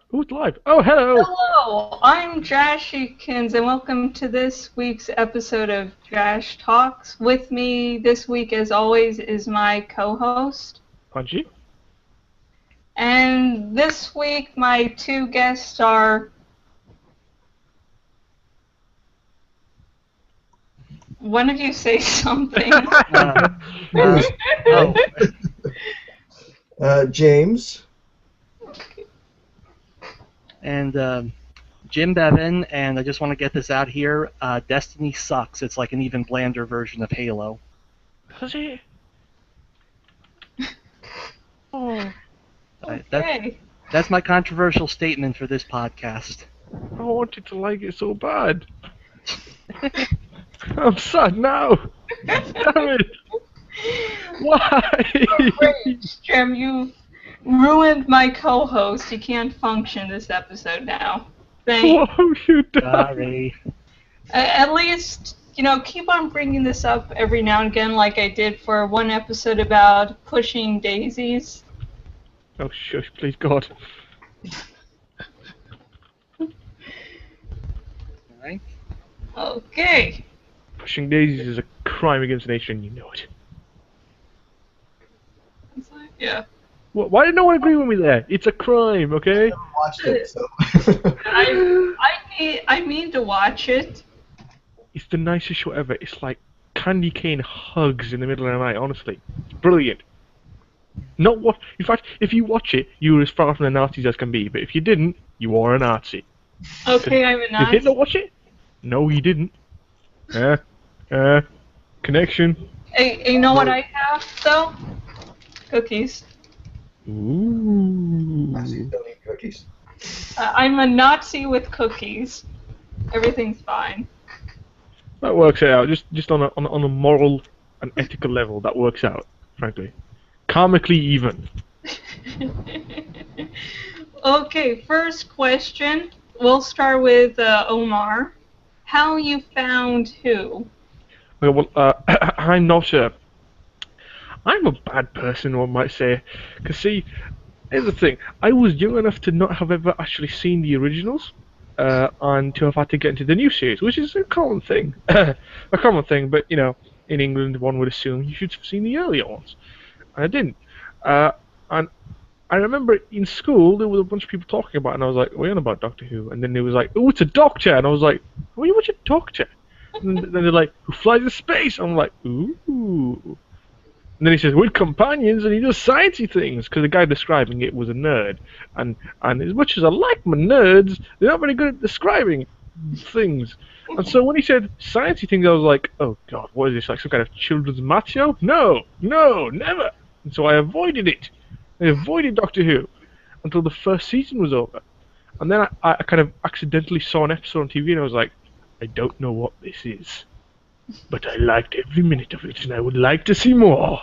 Who's live? Oh, hello! Hello, I'm Jashikins, and welcome to this week's episode of Jash Talks. With me this week, as always, is my co-host. Punchy? And this week, my two guests are... One of you say something. James. And Jim Bevan, and I just want to get this out here, Destiny sucks. It's like an even blander version of Halo. Does it? Oh. Okay. That's my controversial statement for this podcast. I wanted to like it so bad. I'm sad now. Damn it. Why? Great, Jim, you ruined my co-host. He can't function this episode now. What have you done? Sorry. At least, keep on bringing this up every now and again, like I did for one episode about pushing daisies. Oh, shush, please, God. Alright. Okay. Pushing daisies is a crime against nature, and you know it. Yeah. Why did no one agree with me there? It's a crime, okay? I haven't watched it, so. I mean to watch it. It's the nicest show ever. It's like candy cane hugs in the middle of the night, honestly. It's brilliant. Not what. In fact, if you watch it, you're as far from the Nazis as can be. But if you didn't, you are a Nazi. Okay, I'm a Did Nazi. Hitler watch it? No, he didn't. Connection. Hey, you know what I have, though? Cookies. Ooh. Nazis don't eat cookies. I'm a Nazi with cookies. Everything's fine. That works out. Just on a moral and ethical level, that works out. Frankly, karmically even. Okay, first question. We'll start with Omar. How you found who? Well, I'm a bad person, one might say. Because, see, here's the thing. I was young enough to not have ever actually seen the originals, and to have had to get into the new series, which is a common thing. But, in England, one would assume you should have seen the earlier ones. And I didn't. And I remember in school, there was a bunch of people talking about it, and I was like, what are you on about, Doctor Who? And then they was like, oh, it's a doctor! And I was like, what are you watching, Doctor? And then they're like, who flies in space? I'm like, ooh. And then he says, with companions, and he does sciencey things, because the guy describing it was a nerd. And as much as I like my nerds, they're not very good at describing things. And so when he said sciencey things, I was like, oh god, what is this, like some kind of children's math show? No, never! And so I avoided it. I avoided Doctor Who until the first season was over. And then I kind of accidentally saw an episode on TV, and I was like, I don't know what this is. But I liked every minute of it, and I would like to see more.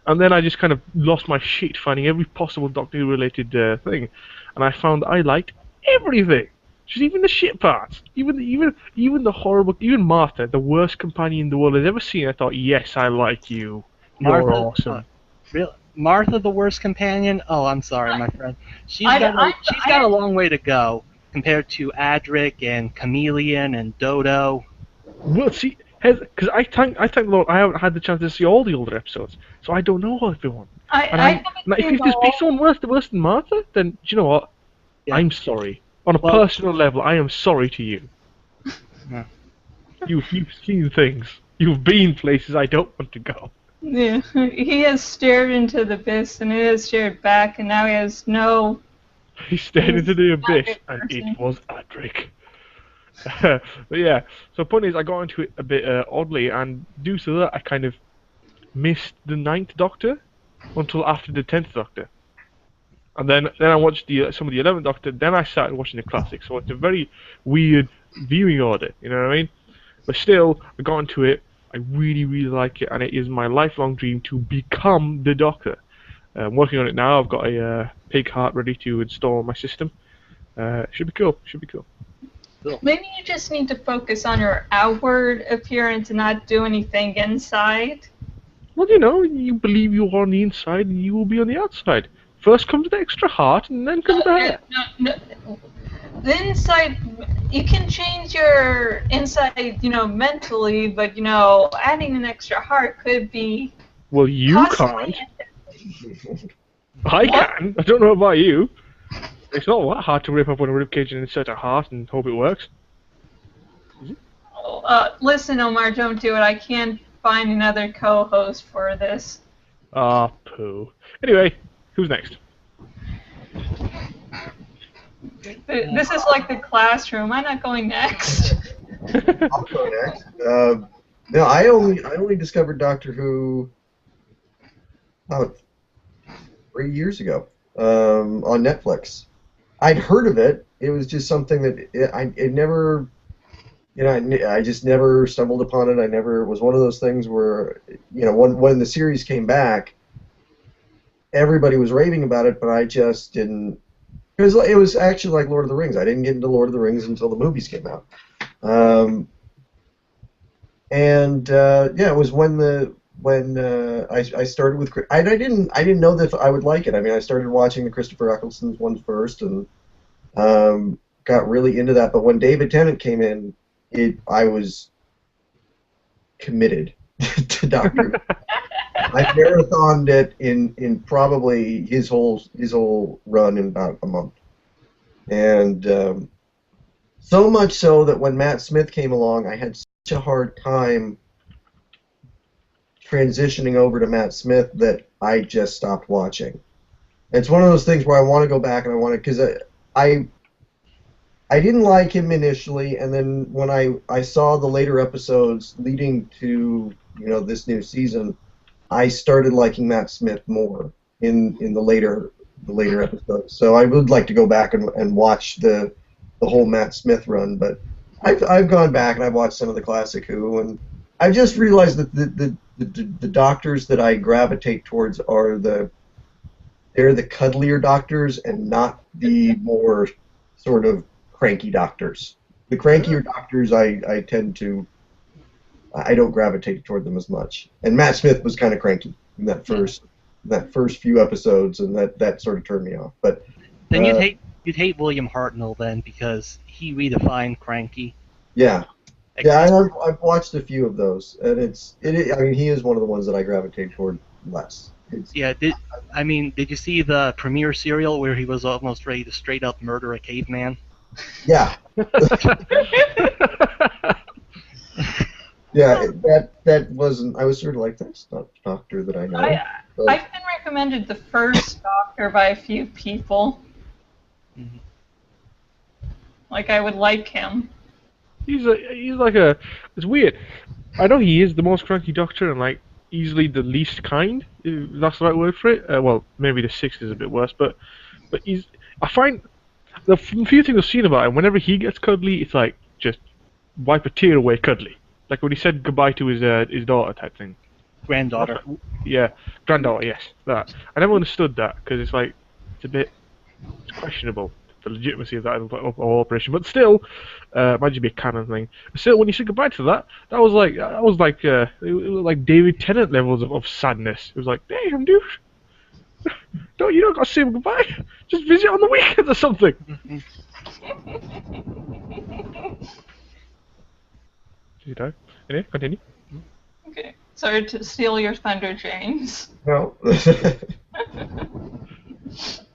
And then I just kind of lost my shit finding every possible Doctor Who related thing, and I found I liked everything, just even the shit parts, even the horrible, even Martha, the worst companion in the world I've ever seen. I thought, yes, I like you. You're awesome. Really? Martha, the worst companion? Oh, I'm sorry, my friend. She's got a long way to go compared to Adric and Chameleon and Dodo. Well, see. Because I thank the Lord I haven't had the chance to see all the older episodes, so I don't know everyone. If there's someone worse than Martha, then do you know what? Yeah. I'm sorry. On a personal level, I am sorry to you. Yeah. You've seen things. You've been places I don't want to go. Yeah, he has stared into the abyss, and it has stared back, and now he has no... He stared into the abyss, and it was Adric. But yeah, so the point is, I got into it a bit oddly, and due to that, I kind of missed the 9th Doctor until after the 10th Doctor. And then I watched some of the 11th Doctor, then I started watching the classics, so it's a very weird viewing order, you know what I mean? But still, I got into it, I really, really like it, and it is my lifelong dream to become the Doctor. I'm working on it now, I've got a pig heart ready to install on my system. Should be cool. Maybe you just need to focus on your outward appearance and not do anything inside. Well, you believe you are on the inside and you will be on the outside. First comes the extra heart, and then comes the hair. No. The inside, you can change your inside, mentally, but adding an extra heart could be. Well, you possibly can't. I can. I don't know about you. It's not that hard to rip up on a ribcage and insert a heart and hope it works. Listen, Omar, don't do it. I can't find another co-host for this. Ah, poo. Anyway, who's next? This is like the classroom. I'm not going next. I'll go next. No, I only discovered Doctor Who about 3 years ago on Netflix. I'd heard of it. It was just something that it never, I just never stumbled upon it. It was one of those things where, when the series came back, everybody was raving about it, but I just didn't. It was actually like Lord of the Rings. I didn't get into Lord of the Rings until the movies came out. It was when I started with. I didn't know that I would like it. I mean, I started watching the Christopher Eccleston ones first, and got really into that. But when David Tennant came in, I was committed to Doctor Who. I marathoned it in probably his whole run in about a month, and so much so that when Matt Smith came along, I had such a hard time transitioning over to Matt Smith that I just stopped watching. It's one of those things where I want to go back and I want to, because I didn't like him initially, and then when I saw the later episodes leading to this new season, I started liking Matt Smith more in the later episodes. So I would like to go back and watch the whole Matt Smith run, but I've gone back and I've watched some of the classic Who, and I've just realized that the doctors that I gravitate towards are they're the cuddlier doctors and not the more sort of cranky doctors. The crankier doctors I tend to. I don't gravitate toward them as much. And Matt Smith was kind of cranky in that first few episodes, and that sort of turned me off. But then you'd hate William Hartnell then, because he redefined cranky. Yeah. Yeah, I've watched a few of those, and I mean, he is one of the ones that I gravitate toward less. Did you see the premiere serial where he was almost ready to straight up murder a caveman? Yeah. Yeah, that wasn't. I was sort of like, that's not the Doctor that I know. I've been recommended the first Doctor by a few people. Mm-hmm. Like, I would like him. He's like a. It's weird. I know he is the most cranky Doctor and like easily the least kind. If that's the right word for it. Well, maybe the sixth is a bit worse, but he's. I find the few things I've seen about him. Whenever he gets cuddly, it's like just wipe a tear away cuddly. Like when he said goodbye to his daughter type thing. Granddaughter. Yeah, granddaughter. Yes, that. I never understood that because it's like it's questionable the legitimacy of that whole operation. But still, might just be a canon thing. Still, when you said goodbye to that was like David Tennant levels of sadness. It was like, damn, dude, you don't got to say him goodbye. Just visit on the weekend or something. Did you die? Anyway, continue. Okay. Sorry to steal your thunder, James. No.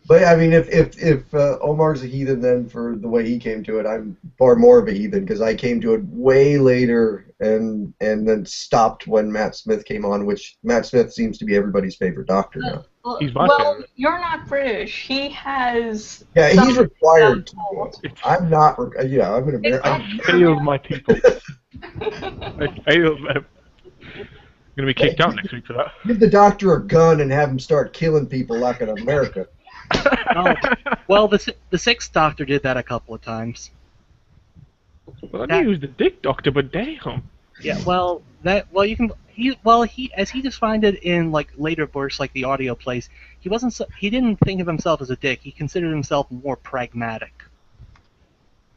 But I mean, if Omar's a heathen, then for the way he came to it, I'm far more of a heathen because I came to it way later and then stopped when Matt Smith came on, which Matt Smith seems to be everybody's favorite Doctor now. He's my favorite. You're not British. He has. Yeah, he's required to be. I'm not. Yeah, I'm an American. I failed my people. I failed them. I'm gonna be kicked out next week for that. Give the Doctor a gun and have him start killing people like in America. Oh, well, the Sixth Doctor did that a couple of times. Well, I knew he was the Dick Doctor, but damn. Yeah, as he defined it in like later works, like the audio plays, he didn't think of himself as a dick. He considered himself more pragmatic.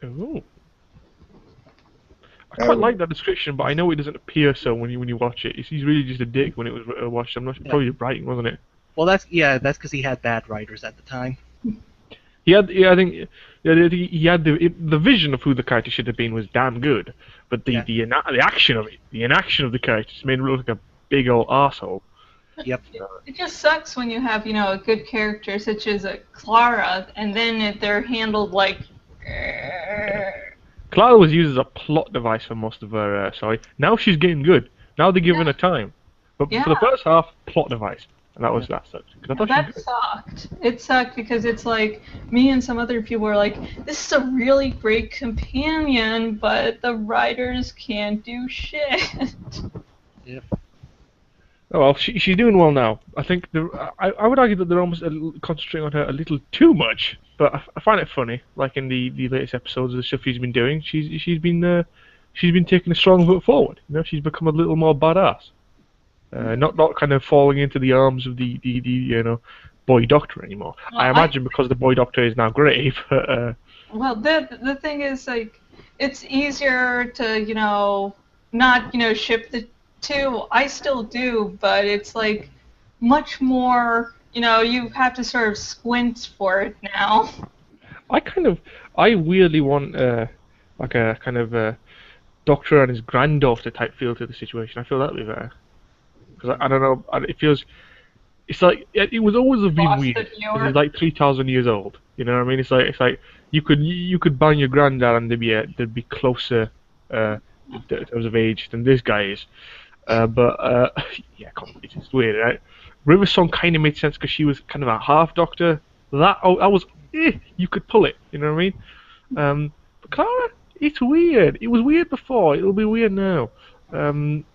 Ooh. I quite like that description, but I know it doesn't appear so when you watch it. He's really just a dick when it was watched. I'm not sure, probably the writing, wasn't it? Well, that's because he had bad writers at the time. I think he had the vision of who the character should have been was damn good, but the action of it, the inaction of the character just made him look like a big old arsehole. Yep. It just sucks when you have, a good character such as a Clara, and then they're handled like. Clara was used as a plot device for most of her story. Now she's getting good. Now they're giving her time. But for the first half, plot device. And that sucked. That sucked. It sucked because it's like, me and some other people were like, this is a really great companion, but the writers can't do shit. Yep. Oh well, she's doing well now. I think I would argue that they're almost concentrating on her a little too much. But I find it funny, like in the latest episodes of the stuff she's been doing, she's been taking a strong foot forward. She's become a little more badass. Not kind of falling into the arms of the boy doctor anymore. Well, I imagine because the boy doctor is now grey. But, well, the thing is, like, it's easier to not ship the two. I still do, but it's like much more. You have to sort of squint for it now. I weirdly want like a kind of a doctor and his granddaughter type feel to the situation. I feel that'd be better. Because I don't know, it's like it was always been weird. It's like 3,000 years old. You know what I mean? It's like you could bang your granddad and they'd be closer in terms of age than this guy is. But yeah, it's just weird, right? River's song kind of made sense because she was kind of a half doctor. That was you could pull it. You know what I mean? But Clara, it's weird. It was weird before. It'll be weird now. And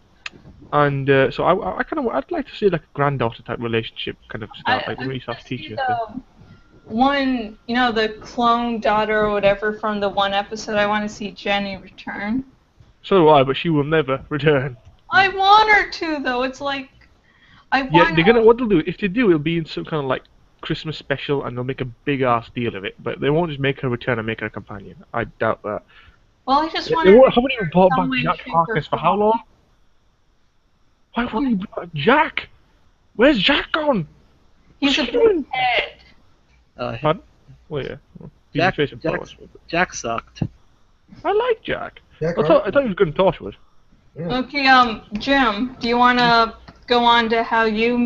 so I'd like to see like a granddaughter type relationship kind of start, like the resource teacher. One, the clone daughter or whatever from the one episode. I want to see Jenny return. So do I, but she will never return. I want her to, though. It's like what they'll do, if they do, it'll be in some kind of like Christmas special, and they'll make a big ass deal of it. But they won't just make her return and make her a companion. I doubt that. Well, I just want to. Haven't even brought back Jack Harkness for how long? Why wouldn't you bring back Jack? Where's Jack gone? He's a big head. Pardon? Well, yeah. Jack sucked. I like Jack. I thought he was good in Torchwood. Yeah. Okay, Jim, do you want to go on to how you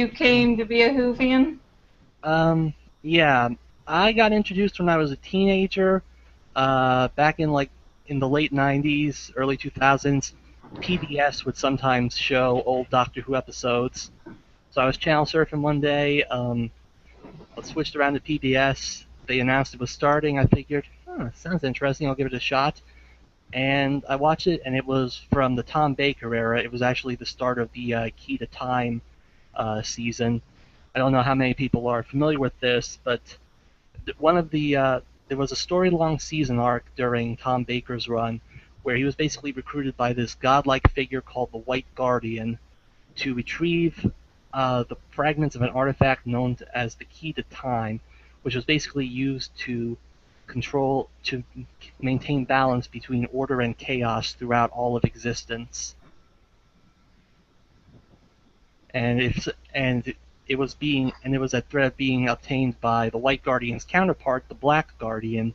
came to be a Whovian? Yeah. I got introduced when I was a teenager, back in the late 90s, early 2000s. PBS would sometimes show old Doctor Who episodes. So I was channel surfing one day, I switched around to PBS. They announced it was starting. I figured, sounds interesting, I'll give it a shot. And I watched it, and it was from the Tom Baker era. It was actually the start of the Key to Time season. I don't know how many people are familiar with this, but there was a story-long season arc during Tom Baker's run where he was basically recruited by this godlike figure called the White Guardian to retrieve the fragments of an artifact known as the Key to Time, which was basically used to maintain balance between order and chaos throughout all of existence. And it was a threat being obtained by the White Guardian's counterpart, the Black Guardian,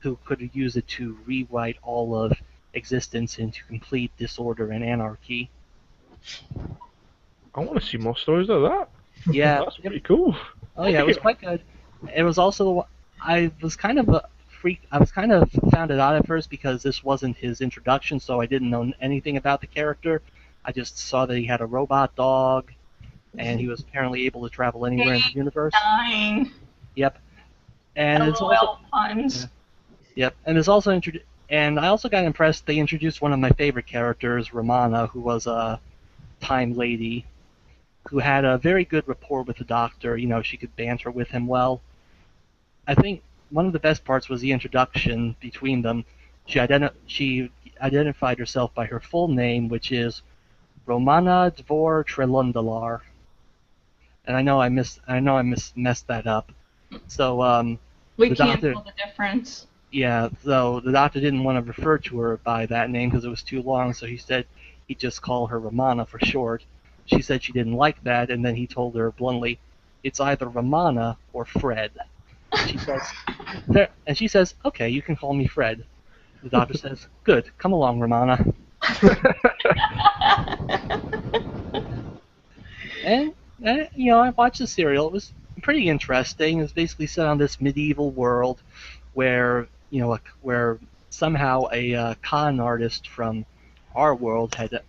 who could use it to rewrite all of existence into complete disorder and anarchy. I want to see more stories of that. Yeah, that's pretty cool. Oh yeah, it was quite good. It was also I was kind of found it out at first because this wasn't his introduction, so I didn't know anything about the character. I just saw that he had a robot dog, and he was apparently able to travel anywhere in the universe. 9. Yep. And it's also puns. Yep, and it's also and I also got impressed. They introduced one of my favorite characters, Romana, who was a time lady, who had a very good rapport with the Doctor. She could banter with him well. I think one of the best parts was the introduction between them. She identified herself by her full name, which is Romana Dvor Trelundalar. And I know I messed that up. So we can't tell the difference. Yeah, so the Doctor didn't want to refer to her by that name because it was too long, so he said he'd just call her Romana for short. she said she didn't like that, and then he told her bluntly, "It's either Romana or Fred." She says, "There," and she says, "Okay, you can call me Fred." The doctor says, "Good, come along, Romana." And I watched the serial. It was pretty interesting. It was basically set on this medieval world where where somehow a con artist from our world had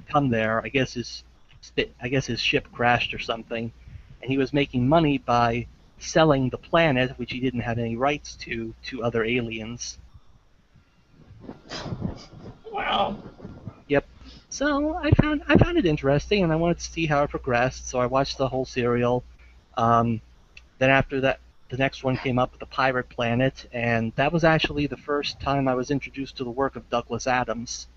come there. I guess his ship crashed or something, and he was making money by selling the planet, which he didn't have any rights to other aliens. Wow. Yep. So I found it interesting, and I wanted to see how it progressed. So I watched the whole serial. Then after that, the next one came up, The Pirate Planet, and that was actually the first time I was introduced to the work of Douglas Adams.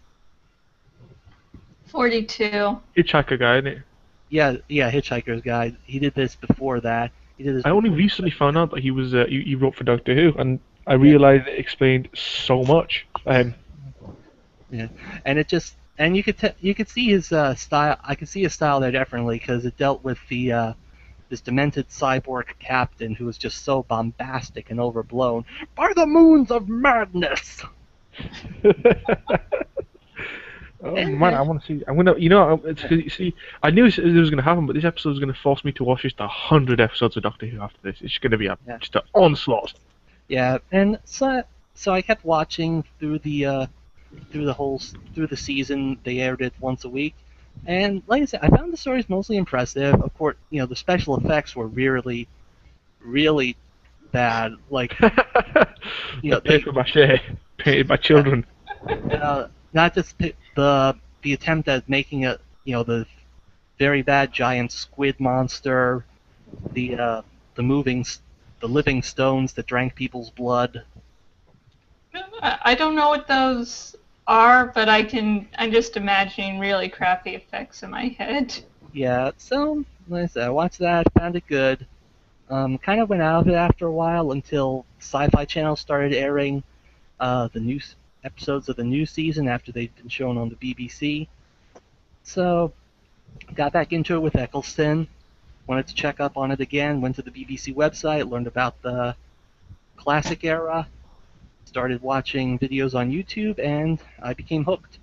42. Hitchhiker guy, isn't it? Yeah, Hitchhiker's Guide. He did this before that. He did this. I only before- recently found out that he was he wrote for Doctor Who, and I realized it explained so much. Yeah, and you could see his style. I could see his style there definitely because it dealt with the this demented cyborg captain who was just so bombastic and overblown. By the moons of madness! Oh man, I want to see. I'm gonna, you know, see, I knew this was gonna happen, but this episode was gonna force me to watch just 100 episodes of Doctor Who after this. It's gonna be just an onslaught. Yeah, and so I kept watching through the season. They aired it once a week, and like I said, I found the stories mostly impressive. Of course, the special effects were really, really bad. Like, paper mache painted by children. Not just the attempt at making the very bad giant squid monster, the living stones that drank people's blood. I don't know what those are, but I'm just imagining really crappy effects in my head. Yeah, so like I said, I watched that, found it good. Kind of went out of it after a while until Sci-Fi Channel started airing the new episodes of the new season after they'd been shown on the BBC. So got back into it with Eccleston. Wanted to check up on it again. Went to the BBC website, learned about the classic era, started watching videos on YouTube, and I became hooked.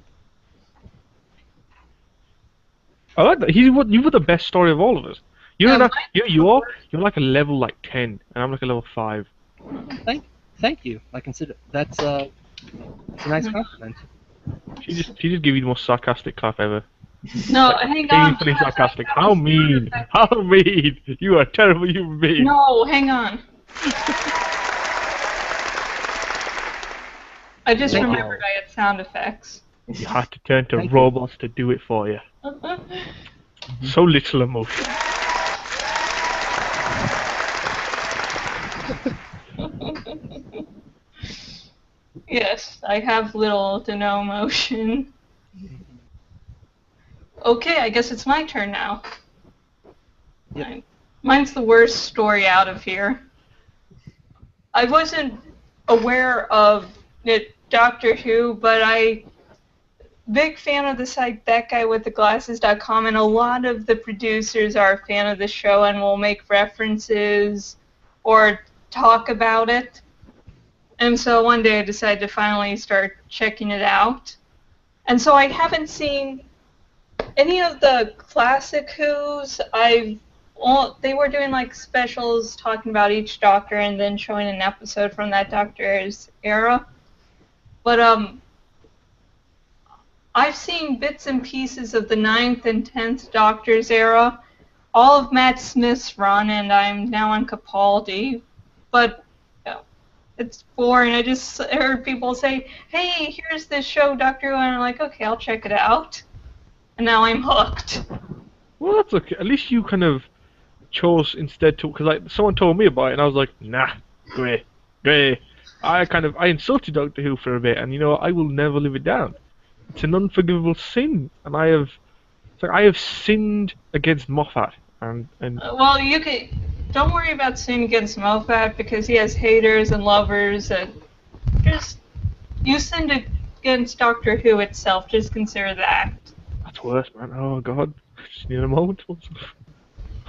I like that. You were the best story of all of us. You're you're like a level 10, and I'm like a level 5. Thank you. I consider that's a nice compliment. She just gave you the most sarcastic clap ever. No, hang on. Painfully sarcastic. How mean! How mean! You are a terrible human being. No, hang on. I just Thank you. remembered I had sound effects. You had to turn to Thank you. robots to do it for you. So little emotion. Yes, I have little to no emotion. Okay, I guess it's my turn now. Yep. Mine's the worst story out of here. I wasn't aware of it, Doctor Who, but big fan of the site thatguywiththeglasses.com, and a lot of the producers are a fan of the show and will make references or talk about it. And so one day I decided to finally start checking it out. And so I haven't seen any of the classic Who's. They were doing like specials talking about each Doctor and then showing an episode from that Doctor's era. But I've seen bits and pieces of the 9th and 10th Doctor's era, all of Matt Smith's run, and I'm now on Capaldi. But it's boring. I just heard people say, hey, here's this show, Doctor Who, and I'm like, okay, I'll check it out. And now I'm hooked. Well, that's okay. At least you kind of chose instead to, because someone told me about it, and I was like, nah, great. I insulted Doctor Who for a bit, and I will never live it down. It's an unforgivable sin, and I have sinned against Moffat, and. Well, don't worry about sinning against Moffat because he has haters and lovers, and you sinned against Doctor Who itself. Just consider that. That's worse, man. Oh God. Just need a moment. What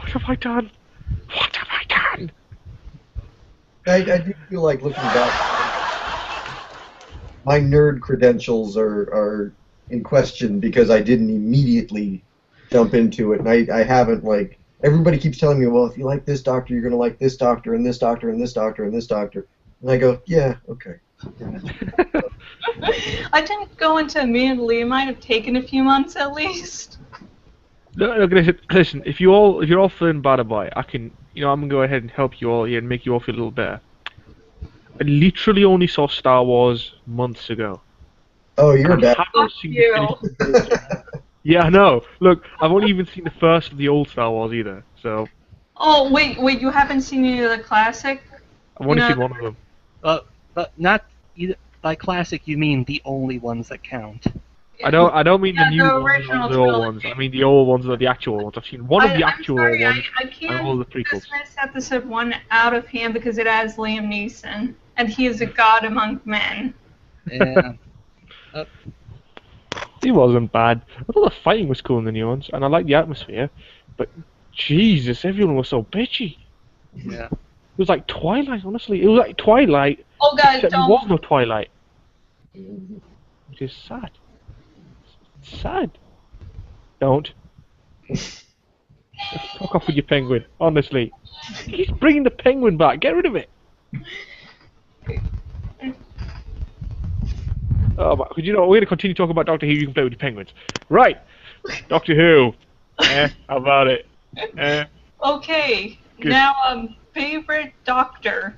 have I done? What have I done? I do feel like looking back, my nerd credentials are in question because I didn't immediately jump into it, and I haven't, like, everybody keeps telling me, well, if you like this doctor, you're going to like this doctor, and this doctor, and this doctor, and this doctor. And I go, yeah, okay. I didn't go into immediately. It might have taken a few months at least. No, listen. If you're all feeling bad about it, I can. I'm gonna go ahead and help you all here and make you all feel a little better. I literally only saw Star Wars months ago. Oh, you're And I bad. haven't seen the finished- Yeah, I know. Look, I've only even seen the first of the old Star Wars either, so Oh, wait, you haven't seen any of the classic? I've only You know, seen one of them. But not either, by classic you mean the only ones that count. I don't mean the Yeah, new the ones original or the old trilogy. ones. I mean the old ones or the actual ones. I've seen one of the I'm actual sorry, ones I and all the can't prequels. dismiss episode 1 out of hand because it has Liam Neeson, and he is a god among men. Yeah. He wasn't bad. I thought the fighting was cool in the new ones, and I liked the atmosphere. But Jesus, everyone was so bitchy. Yeah. It was like Twilight, honestly. It was like Twilight, Oh, guys, except there don't. was no Twilight. Which is sad. It's sad. Don't. Fuck off with your penguin, honestly. He's bringing the penguin back. Get rid of it. Oh, but we're going to continue talking about Doctor Who. You can play with your penguins. Right. Doctor Who. How about it? Okay, Good. now, favorite doctor.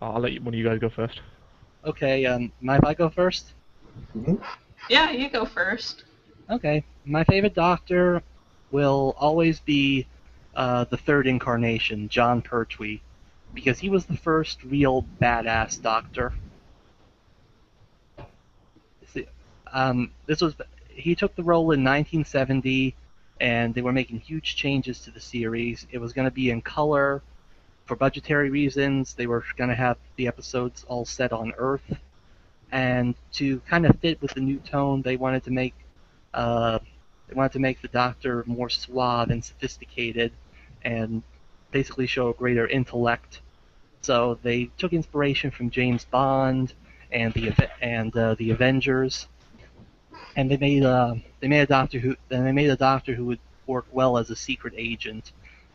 I'll let one of you guys go first. Okay, mind if I go first? Mhm. Yeah, you go first. Okay. My favorite Doctor will always be the third incarnation, John Pertwee, because he was the first real badass Doctor. See, he took the role in 1970, and they were making huge changes to the series. It was going to be in color. For budgetary reasons, they were going to have the episodes all set on Earth, and to kind of fit with the new tone, they wanted to make the Doctor more suave and sophisticated, and basically show a greater intellect. So they took inspiration from James Bond and the Avengers, and they made a Doctor who would work well as a secret agent,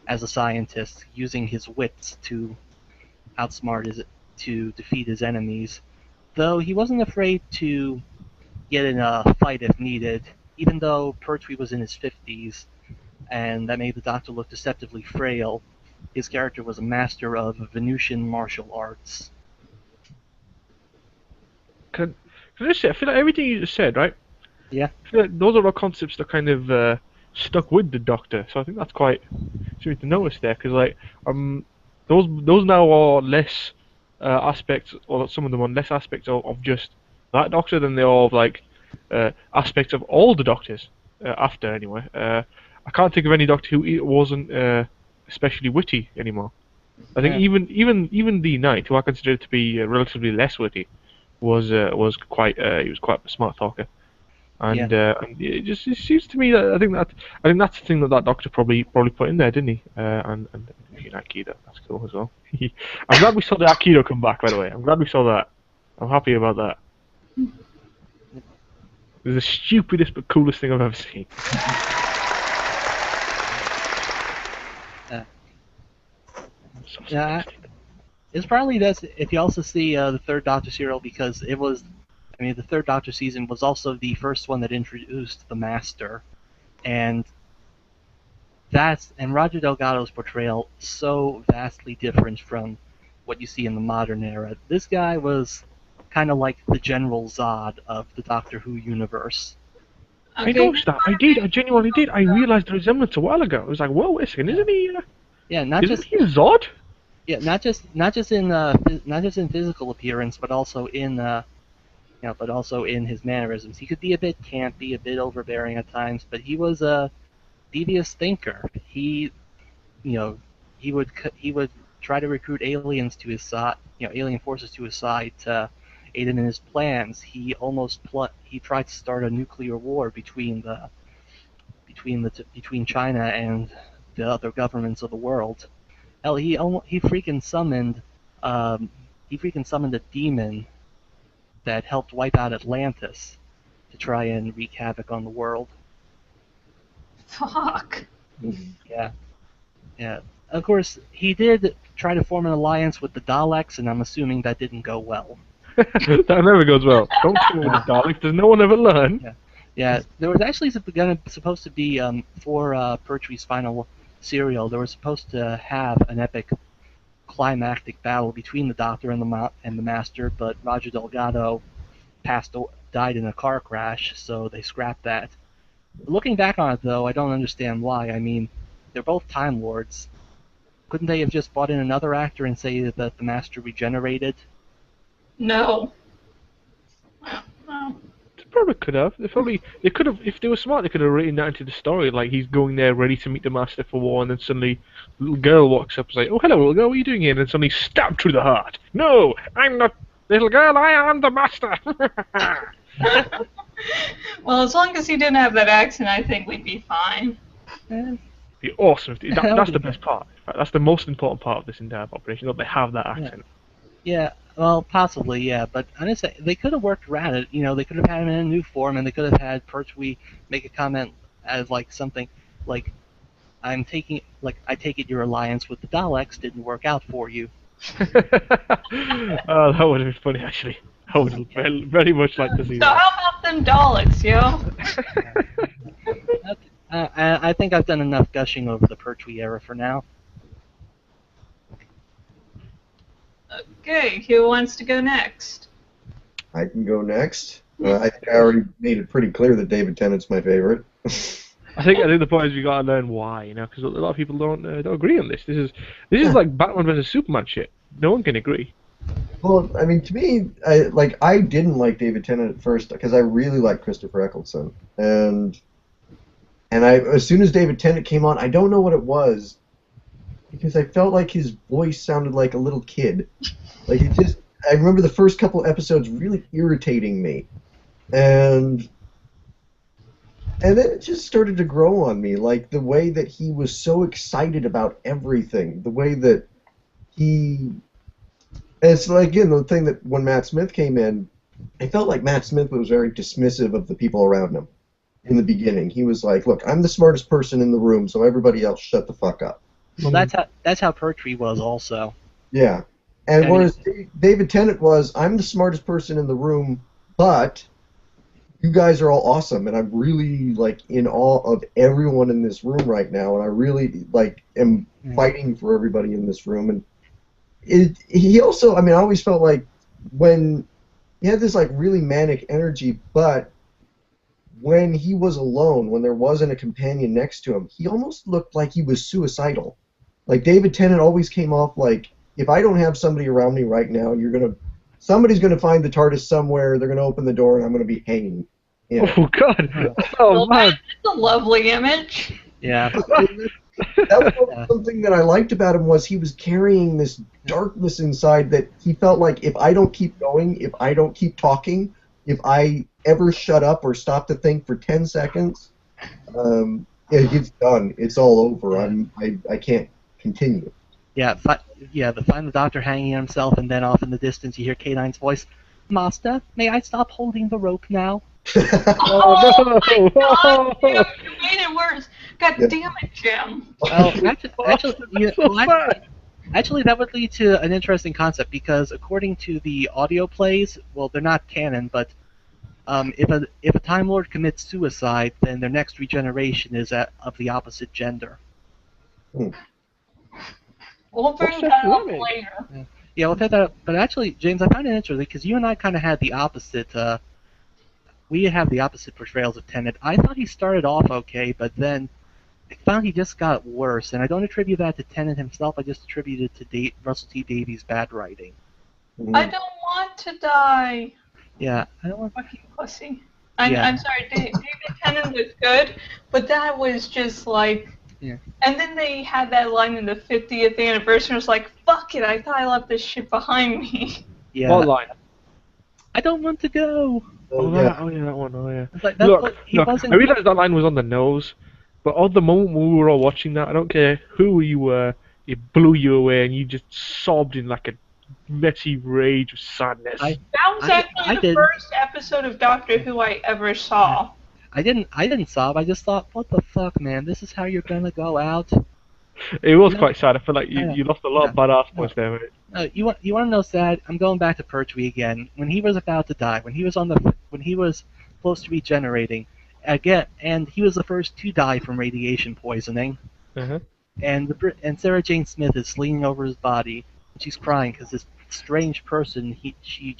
as a scientist, using his wits to to defeat his enemies. Though he wasn't afraid to get in a fight if needed, even though Pertwee was in his 50s, and that made the Doctor look deceptively frail. His character was a master of Venusian martial arts. Can I just say, I feel like everything you just said, right? Yeah. I feel like those are all concepts that kind of stuck with the Doctor, so I think that's quite something to notice there, because like those now are less aspects, or some of them are less aspects of just that Doctor than they are of like aspects of all the Doctors after anyway. I can't think of any Doctor who wasn't especially witty anymore. I think Yeah. even the Knight, who I consider to be relatively less witty, was quite he was quite a smart talker. And and it seems to me that I think that's the thing that Doctor probably put in there, didn't he? And Aikido, that's cool as well. I'm glad we saw the Aikido come back, by the way. I'm glad we saw that. I'm happy about that. It was the stupidest but coolest thing I've ever seen. So Yeah, it's probably best if you also see the third Doctor serial, because the third Doctor season was also the first one that introduced the Master, and Roger Delgado's portrayal so vastly different from what you see in the modern era. This guy was kind of like the General Zod of the Doctor Who universe. I noticed that. I did. I genuinely did. I realised the resemblance a while ago. I was like, whoa, wait a second, isn't he? Yeah, not Isn't just he a Zod? yeah, not just in physical appearance, but also in his mannerisms. He could be a bit campy, a bit overbearing at times, but he was a devious thinker. He would try to recruit aliens to his side, alien forces to his side to aid him in his plans. He tried to start a nuclear war between between China and the other governments of the world. Hell, he freaking summoned a demon that helped wipe out Atlantis to try and wreak havoc on the world. Fuck. Yeah, yeah. Of course, he did try to form an alliance with the Daleks, and I'm assuming that didn't go well. That never goes well. Don't kill with the Daleks. Does no one ever learn? Yeah, there was actually supposed to be for Pertwee's final serial. They were supposed to have an epic climactic battle between the Doctor and the Master, but Roger Delgado died in a car crash, so they scrapped that. Looking back on it, though, I don't understand why. I mean, they're both Time Lords. Couldn't they have just brought in another actor and say that the Master regenerated? No. No. They probably could have. They could have. If they were smart, they could have written that into the story. Like he's going there ready to meet the Master for war, and then suddenly, a little girl walks up and says, "Oh, hello, little girl. What are you doing here?" And then suddenly stabbed through the heart. No, I'm not little girl. I am the Master. Well, as long as he didn't have that accent, I think we'd be fine. It'd be awesome. That's the best part. In fact, that's the most important part of this entire operation. That they have that accent. Yeah, well, possibly, yeah. But I'm just saying, they could have worked around it. You know, they could have had him in a new form, and they could have had Pertwee make a comment as like something like, I take it your alliance with the Daleks didn't work out for you." Oh, that would have been funny, actually. I would very, very much like to see So that. how about them Daleks, yo? I think I've done enough gushing over the Pertwee era for now. Okay, who wants to go next? I can go next. I think I already made it pretty clear that David Tennant's my favorite. I think the point is we gotta learn why, you know, because a lot of people don't agree on this. This is like Batman versus Superman shit. No one can agree. Well, I mean, to me, I didn't like David Tennant at first because I really liked Christopher Eccleston, and as soon as David Tennant came on, I don't know what it was, because I felt like his voice sounded like a little kid. Like I remember the first couple episodes really irritating me, and then it just started to grow on me, like the way that he was so excited about everything, the way that it's like, again, the thing that when Matt Smith came in, I felt like Matt Smith was very dismissive of the people around him in the beginning. He was like, "Look, I'm the smartest person in the room, so everybody else shut the fuck up." Well, that's how Pertwee was also. Yeah. And whereas David Tennant was, "I'm the smartest person in the room, but you guys are all awesome, and I'm really like in awe of everyone in this room right now, and I really like am fighting for everybody in this room." And he also, I mean, I always felt like when he had this like really manic energy, but when he was alone, when there wasn't a companion next to him, he almost looked like he was suicidal. Like David Tennant always came off like, if I don't have somebody around me right now, somebody's gonna find the TARDIS somewhere, they're gonna open the door, and I'm gonna be hanging. Oh God! Oh man! That's a lovely image. Yeah. That was something that I liked about him, was he was carrying this darkness inside that he felt like, if I don't keep going, if I don't keep talking, if I ever shut up or stop to think for 10 seconds, it's done. It's all over. I can't continue. Yeah, the find the Doctor hanging himself, and then off in the distance you hear K9's voice, "Master, may I stop holding the rope now?" Oh no! My God, you made it worse. God damn it, Jim. Well, actually, that would lead to an interesting concept, because according to the audio plays, well, they're not canon, but if a Time Lord commits suicide, then their next regeneration is of the opposite gender. We'll bring that up later. Yeah, we'll take that up. But actually, James, I find it interesting because you and I kind of had the opposite. We have the opposite portrayals of Tennant. I thought he started off okay, but then I found he just got worse. And I don't attribute that to Tennant himself. I just attribute it to Russell T Davies' bad writing. I don't want to die. Yeah, I don't want. Fucking pussy. I'm sorry, David Tennant was good, but that was just like. Yeah. And then they had that line in the 50th anniversary, and it was like, fuck it, I thought I left this shit behind me. Yeah. What line? I don't want to go. Oh, yeah. That one. Oh, yeah. It's like, Look, I realised that line was on the nose, But at the moment when we were all watching that, I don't care who you were, it blew you away, and you just sobbed in like a messy rage of sadness. That was actually the first episode of Doctor Who I ever saw. I didn't sob. I just thought, what the fuck, man? This is how you're gonna go out? It was quite sad. I feel like you lost a lot of badass points there, mate. You want to know sad? I'm going back to Pertwee again. When he was about to die, when he was close to regenerating, again, and he was the first to die from radiation poisoning. Uh-huh. And Sarah Jane Smith is leaning over his body, and she's crying because this strange person she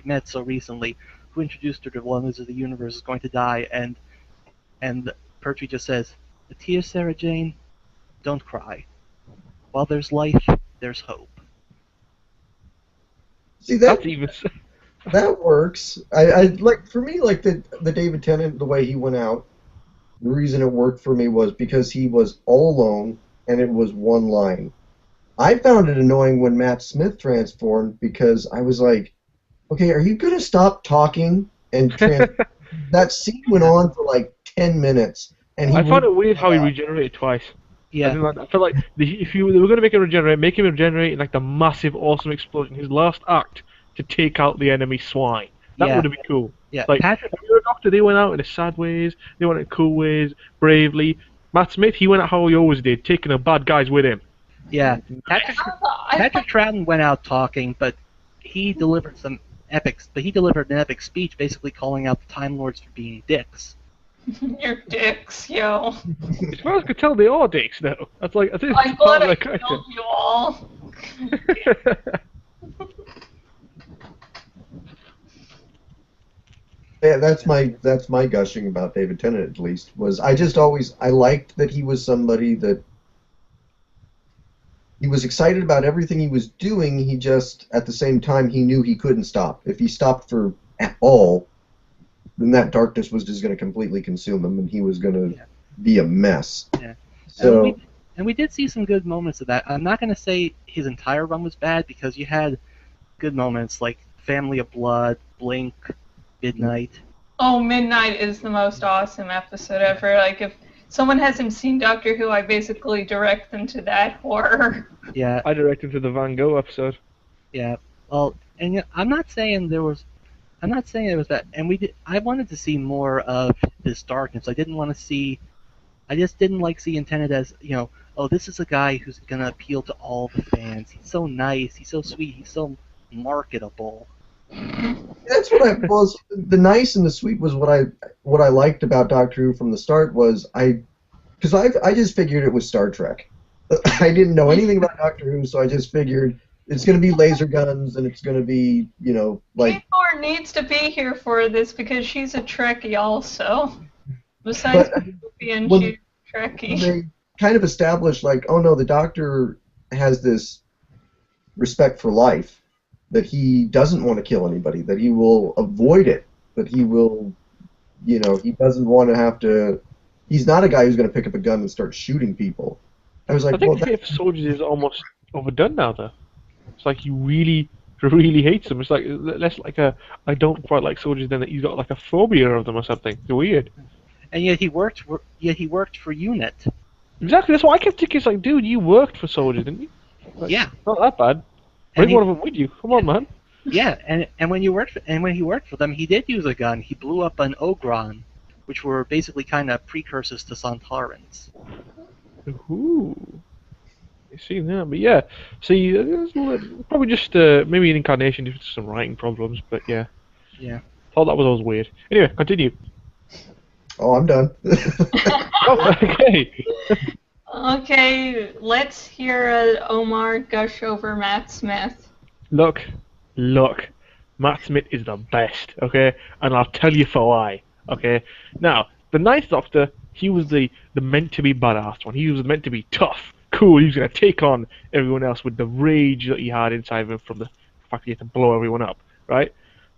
met so recently, who introduced her to Wonders of the Universe, is going to die, and Pertwee just says, "A tear, Sarah Jane. Don't cry. While there's life, there's hope." See That's even. that works. I like, for me, like the David Tennant, the way he went out. The reason it worked for me was because he was all alone and it was one line. I found it annoying when Matt Smith transformed because I was like, okay, are you gonna stop talking and that scene went on for like 10 minutes and I found it weird how he regenerated twice. Yeah. I feel like if they were going to make him regenerate in like the massive, awesome explosion, his last act to take out the enemy swine. That would have been cool. Yeah. Like, if you're a Doctor, they went out in the sad ways, they went in cool ways, bravely. Matt Smith, he went out how he always did, taking the bad guys with him. Yeah. Patrick Troughton went out talking, but he delivered an epic speech basically calling out the Time Lords for being dicks. You're dicks, yo. As far as I could tell, they are dicks, though. I think I thought I killed you all. Yeah, that's my gushing about David Tennant, at least, was I liked that he was somebody that he was excited about everything he was doing. He just, at the same time, he knew he couldn't stop. If he stopped for at all, then that darkness was just going to completely consume him, and he was going to be a mess. Yeah. So, and we did see some good moments of that. I'm not going to say his entire run was bad, because you had good moments like Family of Blood, Blink, Midnight. Oh, Midnight is the most awesome episode ever. Like, if someone hasn't seen Doctor Who, I basically direct them to that horror. Yeah. I directed to the Van Gogh episode. Yeah. Well, and I'm not saying it was bad. And I wanted to see more of this darkness. I just didn't like seeing Tennant as, oh, this is a guy who's gonna appeal to all the fans. He's so nice. He's so sweet. He's so marketable. that's what I was. The nice and the sweet was what I liked about Doctor Who from the start was I just figured it was Star Trek. I didn't know anything about Doctor Who, so I just figured it's going to be laser guns and it's going to be, like. Kate Moore needs to be here for this because she's a Trekkie also. Besides being she's a Trekkie. They kind of established, like, oh no, the Doctor has this respect for life. That he doesn't want to kill anybody, that he will avoid it, that he will, he doesn't want to have to. He's not a guy who's going to pick up a gun and start shooting people. I was like, I think the hate for soldiers is almost overdone now, though. It's like he really, really hates them. It's like less like I don't quite like soldiers than that he's got like a phobia of them or something. It's weird. And yet he worked for UNIT. Exactly. That's why I kept thinking. It's like, dude, you worked for soldiers, didn't you? Like, Yeah. Not that bad. Bring one of them with you. Come on, man. Yeah, and when he worked for them, he did use a gun. He blew up an Ogron, which were basically kind of precursors to Sontarans. Ooh. You see that? But yeah. See, probably just maybe an incarnation due to some writing problems. But yeah. Yeah. Thought that was always weird. Anyway, continue. Oh, I'm done. Oh, okay. Okay, let's hear Omar gush over Matt Smith. Look, Matt Smith is the best, okay? And I'll tell you for why, okay? Now, the Ninth Doctor, he was the meant-to-be badass one. He was meant to be tough, cool. He was going to take on everyone else with the rage that he had inside of him from the fact he had to blow everyone up, right?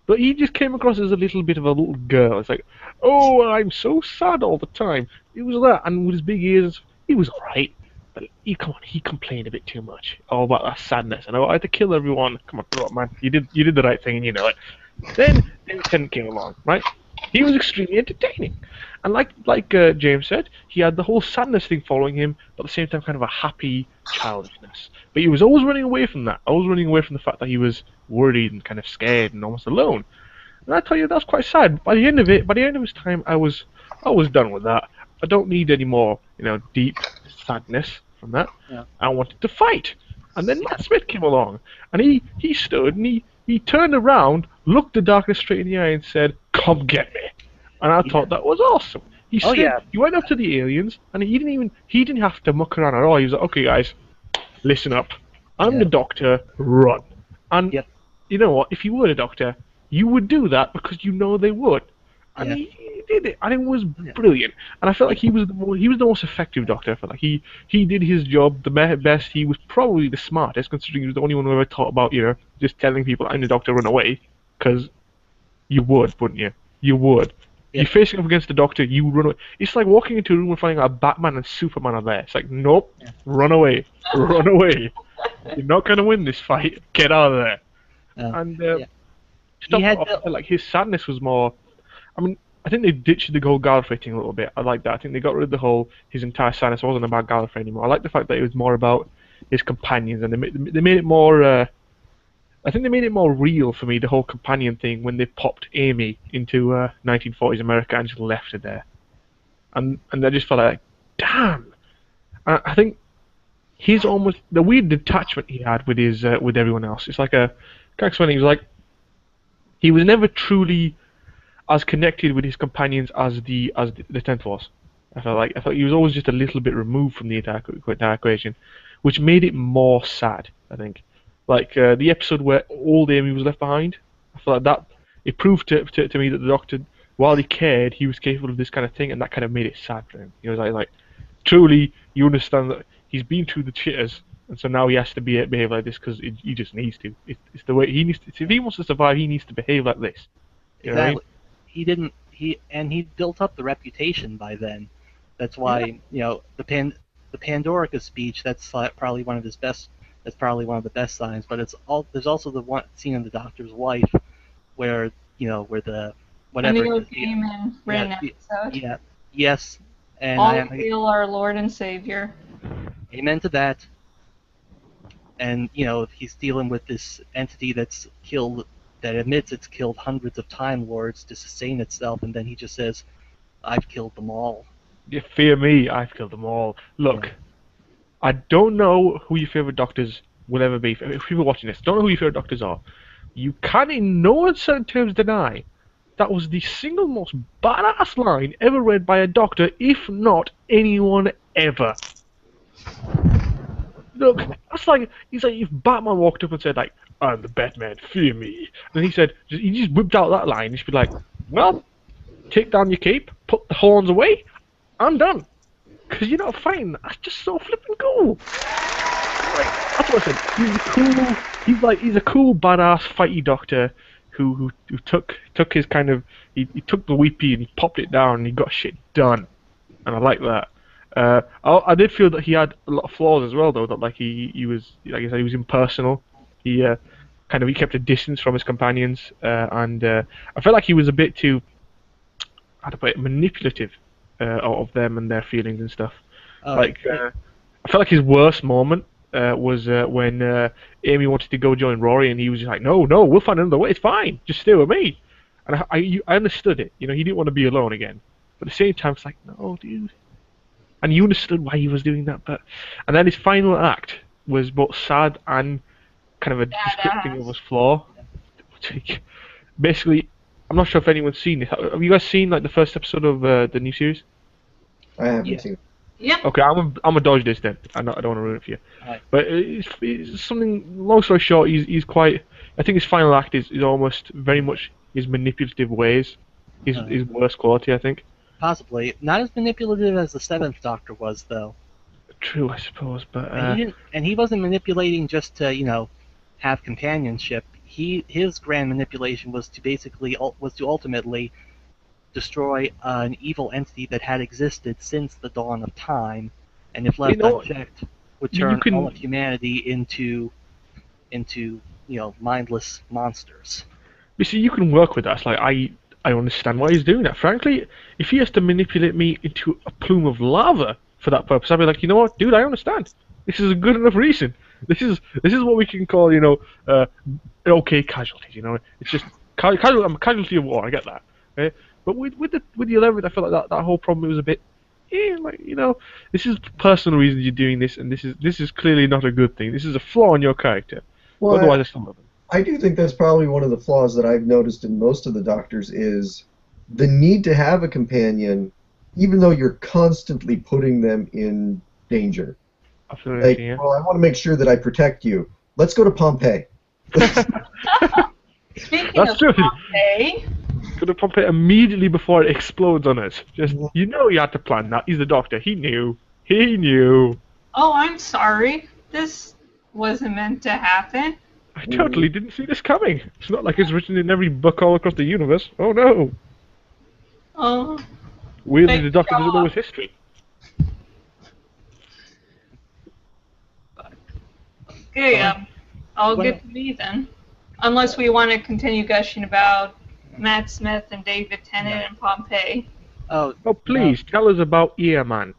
But he just came across as a little bit of a little girl. It's like, oh, I'm so sad all the time. It was that, and with his big ears, he was alright. But he complained a bit too much. All about that sadness. And I had to kill everyone. Come on, grow up, man. You did the right thing, and you know it. Then David Tennant came along, right? He was extremely entertaining. And like James said, he had the whole sadness thing following him, but at the same time, kind of a happy childishness. But he was always running away from that. Always running away from the fact that he was worried and kind of scared and almost alone. And I tell you, that's quite sad. But by the end of it, by the end of his time, I was done with that. I don't need any more, deep sadness from that. Yeah. I wanted to fight. And then Matt Smith came along, and he stood and he turned around, looked the darkness straight in the eye, and said, "Come get me." And I thought that was awesome. He went up to the aliens, and he didn't have to muck around at all. He was like, "Okay, guys, listen up. I'm the Doctor. Run." And you know what? If you were the Doctor, you would do that because you know they would. And he did it, and it was brilliant. And I felt like he was the most effective Doctor. I felt like he did his job the best. He was probably the smartest, considering he was the only one who ever thought about just telling people, "I'm the Doctor, run away," because you would, wouldn't you? You would. You're facing up against the Doctor, you would run away. It's like walking into a room and finding out Batman and Superman are there. It's like, nope, run away, run away. You're not gonna win this fight. Get out of there. Like his sadness was more. I mean, I think they ditched the whole Gallifrey thing a little bit. I like that. I think they got rid of the whole his entire sadness wasn't about Gallifrey anymore. I like the fact that it was more about his companions, and they made it more. I think they made it more real for me, the whole companion thing, when they popped Amy into 1940s America and just left her there. And I just felt like, damn. I think he's almost the weird detachment he had with his with everyone else. It's like can't explain it. He was like, he was never truly as connected with his companions as the 10th was. I felt he was always just a little bit removed from the entire equation, which made it more sad, I think. Like the episode where old Amy was left behind, I feel like that it proved to me that the Doctor, while he cared, he was capable of this kind of thing, and that kind of made it sad for him. He was like truly, you understand that he's been through the chitters, and so now he has to behave like this because he just needs to. It's the way he needs to. If he wants to survive, he needs to behave like this. You know what I mean? He built up the reputation by then. That's why the Pandorica speech. That's probably one of his best. That's probably one of the best signs. But there's also the one scene in The Doctor's Wife, where the whatever. A Neil Gaiman written episode. Yeah. Yes. And all hail our Lord and Savior. Amen to that. And he's dealing with this entity that admits it's killed hundreds of Time Lords to sustain itself, and then he just says, "I've killed them all." You fear me, I've killed them all. Look, I don't know who your favourite Doctors will ever be. If people watching this, don't know who your favourite Doctors are. You can in no uncertain terms deny that was the single most badass line ever read by a Doctor, if not anyone ever. Look, that's like, he's like if Batman walked up and said like, "I'm the Batman, fear me." And he just whipped out that line. He'd be like, "Well, take down your cape, put the horns away, I'm done." Because you're not fighting. That's just so flippin' cool. That's what I said. He's a cool badass fighty Doctor who took his kind of he took the weepy and he popped it down and he got shit done. And I like that. I did feel that he had a lot of flaws as well, though. That like he was, like I said, he was impersonal. He he kept a distance from his companions, and I felt like he was a bit too, how to put it, manipulative of them and their feelings and stuff. I felt like his worst moment was when Amy wanted to go join Rory, and he was just like, "No, we'll find another way. It's fine. Just stay with me." And I understood it. He didn't want to be alone again. But at the same time, it's like, no, dude. And you understood why he was doing that. And then his final act was both sad and kind of a descripting of his flaw. Basically, I'm not sure if anyone's seen it. Have you guys seen like the first episode of the new series? I haven't seen it. Yeah. Okay, I'm gonna dodge this then. I don't want to ruin it for you. Right. But it's something. Long story short, he's quite. I think his final act is almost very much his manipulative ways. His worst quality, I think. Possibly not as manipulative as the Seventh Doctor was, though. True, I suppose, but and he wasn't manipulating just to have companionship. His grand manipulation was to ultimately destroy an evil entity that had existed since the dawn of time, and if left unchecked, would turn all of humanity into mindless monsters. You see, you can work with that. It's like I understand why he's doing that. Frankly, if he has to manipulate me into a plume of lava for that purpose, I'd be like, you know what, dude, I understand. This is a good enough reason. This is what we can call, okay casualties. It's just I'm a casualty of war. I get that. Okay? But with the 11th, I feel like that whole problem was a bit, this is personal reasons you're doing this, and this is clearly not a good thing. This is a flaw in your character. Well, Otherwise, I still love him. I do think that's probably one of the flaws that I've noticed in most of the Doctors is the need to have a companion, even though you're constantly putting them in danger. Absolutely, Like, yeah. well, I want to make sure that I protect you. Let's go to Pompeii. Speaking That's of true. Pompeii, Go to Pompeii immediately before it explodes on us. Just, you had to plan that. He's the Doctor. He knew. He knew. oh, I'm sorry. This wasn't meant to happen. I totally didn't see this coming. It's not like it's written in every book all across the universe. Oh no. Oh, Weirdly, Thank the Doctor doesn't know God. his history. okay, I'll Well- get to me then. Unless we want to continue gushing about Matt Smith and David Tennant and Pompeii. Oh, Oh, please, tell us about Earman.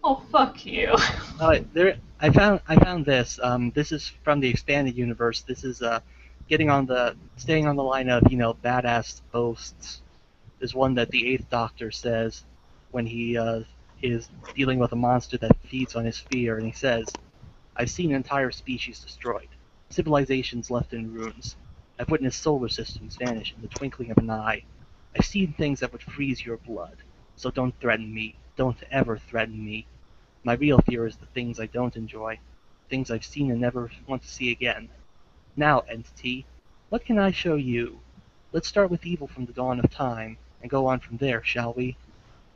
Oh, fuck you. I found this. This is from the expanded universe. This is staying on the line of badass boasts. There's one that the Eighth Doctor says when he is dealing with a monster that feeds on his fear, and he says, "I've seen entire species destroyed, civilizations left in ruins. I've witnessed solar systems vanish in the twinkling of an eye. I've seen things that would freeze your blood. So don't threaten me. Don't ever threaten me. My real fear is the things I don't enjoy, things I've seen and never want to see again. Now, entity, what can I show you? Let's start with evil from the dawn of time, and go on from there, shall we?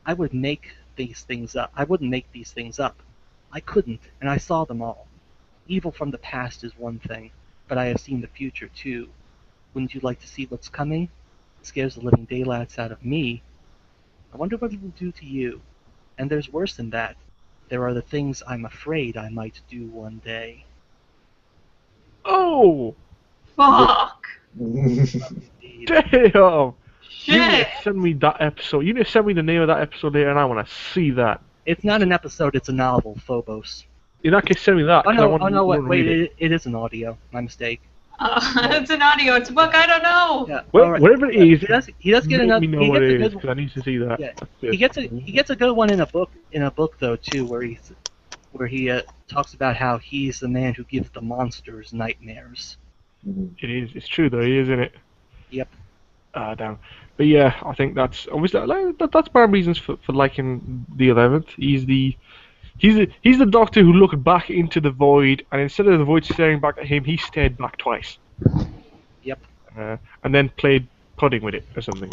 I wouldn't make these things up. I couldn't, and I saw them all. Evil from the past is one thing, but I have seen the future too. Wouldn't you like to see what's coming? It scares the living daylights out of me. I wonder what it will do to you. And there's worse than that. There are the things I'm afraid I might do one day." Oh, Fuck. Indeed. damn! You need Shit. to send me that episode. You need to send me the name of that episode later, and I want to see that. It's not an episode, it's a novel, Phobos. In that case, send me that. Oh 'cause I no, want to wait, read it. it is an audio. My mistake. It's an audio. It's a book. I don't know. Yeah, Well, alright. whatever it is, He does get let another. me know He what gets it a is, good. because I need to see that. Yeah, That's good. he gets a good one in a book though too, where he talks about how he's the man who gives the monsters nightmares. It is. It's true though, isn't it? Yep. Ah, damn. But yeah, I think that's obviously that's my reasons for liking the 11th. He's the Doctor who looked back into the void, and instead of the void staring back at him, he stared back twice. Yep. And then played pudding with it or something.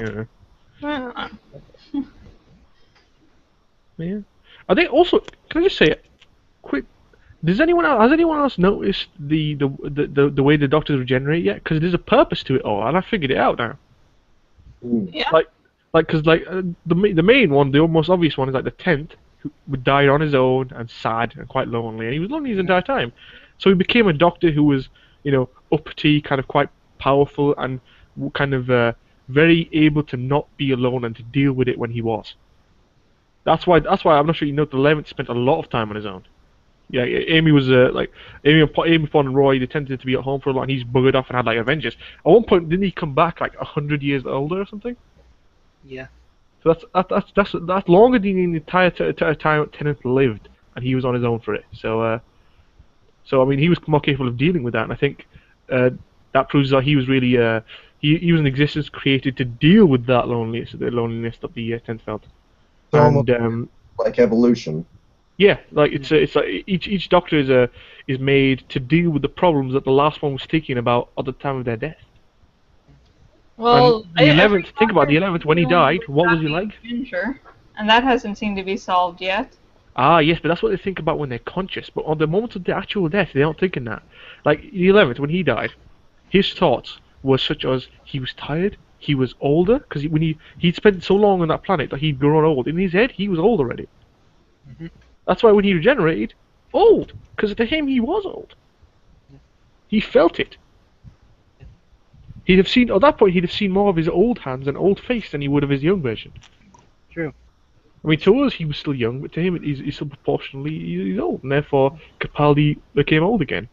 Yeah. I think also, can I just say it quick? Has anyone else noticed the way the Doctors regenerate yet? Because there's a purpose to it all, and I figured it out now. Yeah. Because the main one, the most obvious one, is like the 10th, who died on his own and sad and quite lonely, and he was lonely his entire time. So he became a Doctor who was, uppity, kind of quite powerful, and kind of very able to not be alone and to deal with it when he was. That's why I'm not sure the 11th spent a lot of time on his own. Yeah, Amy was Amy, Pond, and Roy. They tended to be at home for a lot, and he's buggered off and had like Avengers. At one point, didn't he come back like 100 years older or something? Yeah. So that's longer than the entire time Tennant lived, and he was on his own for it. So I mean, he was more capable of dealing with that, and I think that proves that he was really he was an existence created to deal with that loneliness that the Tennant felt. It's almost And like evolution. yeah, like it's like each Doctor is made to deal with the problems that the last one was thinking about at the time of their death. Well, And the 11th, every think about the 11th when he Doctor died. What was he happy like? Avenger, and that hasn't seemed to be solved yet. Ah, yes, but that's what they think about when they're conscious. But on the moment of the actual death, they're not thinking that. Like the 11th, when he died, his thoughts were such as he was tired, he was older, because when he'd spent so long on that planet that he'd grown old. In his head, he was old already. Mm-hmm. That's why when he regenerated, old, because to him he was old. He felt it. He'd have seen, at that point, he'd have seen more of his old hands and old face than he would of his young version. True. I mean, to us, he was still young, but to him, he's still proportionally he's old, and therefore, Capaldi became old again.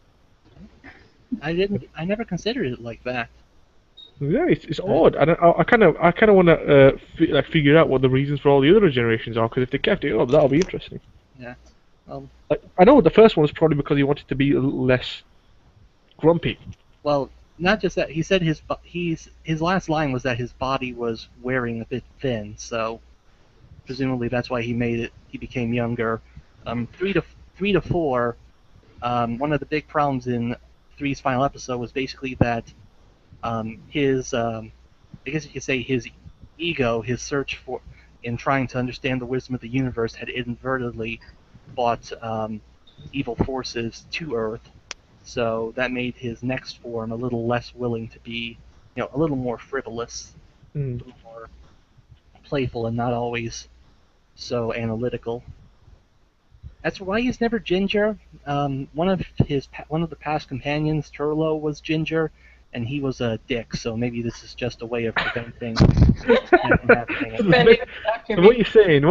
I never considered it like that. Yeah, it's odd, and I kind of want to figure out what the reasons for all the other generations are, because if they kept it up, that'll be interesting. Yeah. Well, I know the first one was probably because he wanted to be a little less grumpy. well, not just that. He said his last line was that his body was wearing a bit thin, so presumably that's why he became younger. 3 to 4. One of the big problems in 3's final episode was basically that his I guess you could say his ego, his search for in trying to understand the wisdom of the universe, had inadvertently brought evil forces to Earth. So that made his next form a little less willing to be, a little more frivolous, a little more playful, and not always so analytical. That's why he's never ginger. One of the past companions, Turlo, was ginger, and he was a dick. So maybe this is just a way of preventing that from happening. So what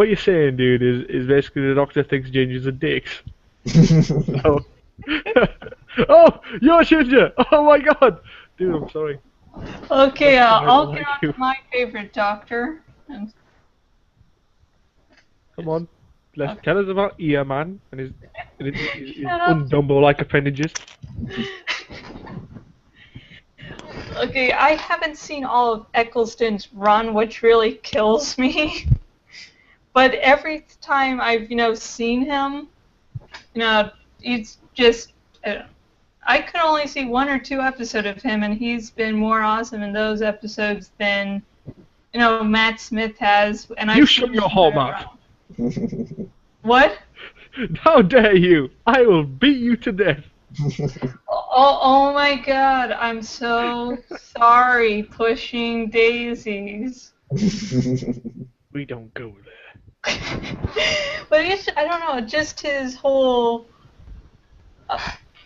you're saying, dude, is basically the Doctor thinks gingers are dicks. So. Oh, you're ginger! Oh my god, dude, I'm sorry. Okay, I'll get on to my favorite Doctor. Come on, tell us about Earman and his undumbo-like appendages. Okay, I haven't seen all of Eccleston's run, which really kills me. But every time I've, seen him, he's just... I could only see 1 or 2 episodes of him, and he's been more awesome in those episodes than, Matt Smith has. And you shut your whole mouth. What? How dare you! I will beat you to death. Oh my God! I'm so sorry, pushing daisies. We don't go there. But I don't know, just his whole,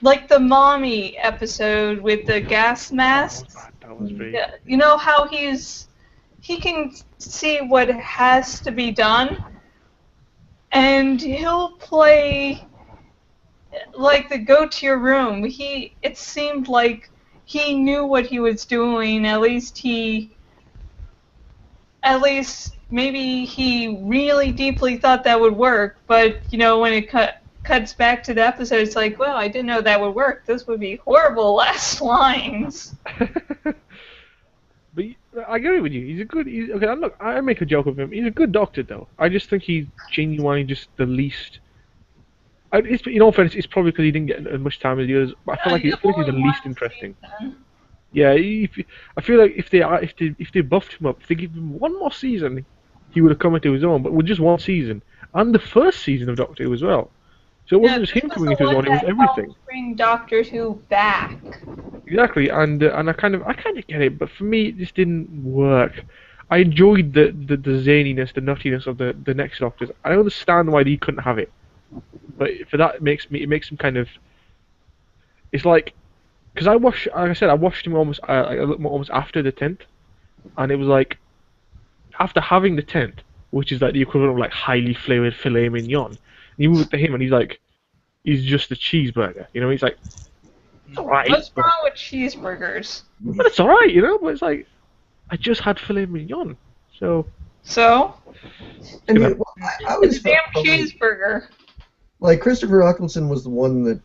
like the mommy episode with the gas masks. That was very... Yeah, you know how he can see what has to be done, and he'll play like the go to your room. It seemed like he knew what he was doing. At least maybe he really deeply thought that would work. But when it cuts back to the episode, it's like, well, I didn't know that would work. This would be horrible last lines. But I agree with you. Okay, look, I make a joke of him. He's a good Doctor, though. I just think he's genuinely just the least. In all fairness, it's probably because he didn't get as much time as the others. But I feel like he's the least interesting. Yeah, I feel like if they buffed him up, if they give him 1 more season, he would have come into his own. But with just 1 season, and the first season of Doctor Who as well. So it wasn't just him coming into his own; it was everything. Bring Doctor Who back. Exactly, and I kind of get it, but for me, it just didn't work. I enjoyed the zaniness, the nuttiness of the next Doctors. I understand why he couldn't have it, but for that, it makes him kind of. It's like, because I watched him almost after the 10th, and it was like, after having the 10th, which is like the equivalent of like highly flavored filet mignon. And you move it to him, and he's just a cheeseburger. He's like, it's alright. What's wrong with cheeseburgers? But it's alright, But it's like, I just had filet mignon, so. I mean, I was it's a damn cheeseburger. Like Christopher Eccleston was the one that,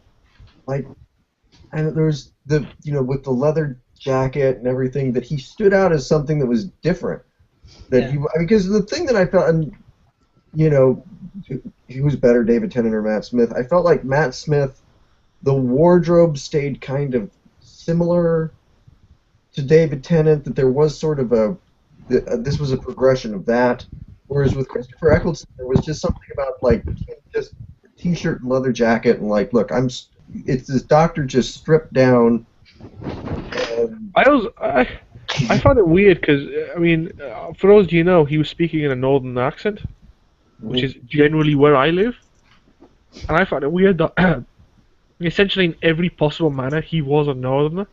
like, and there was with the leather jacket and everything, that he stood out as something that was different. Because the thing that I felt, and who's better, David Tennant or Matt Smith? I felt like Matt Smith, the wardrobe stayed kind of similar to David Tennant, that there was sort of this was a progression of that. Whereas with Christopher Eccleston, there was just something about like just a t-shirt and leather jacket and like, look, it's this Doctor just stripped down. I found it weird because for those he was speaking in a northern accent, which is generally where I live, and I found it weird that essentially in every possible manner he was a northerner.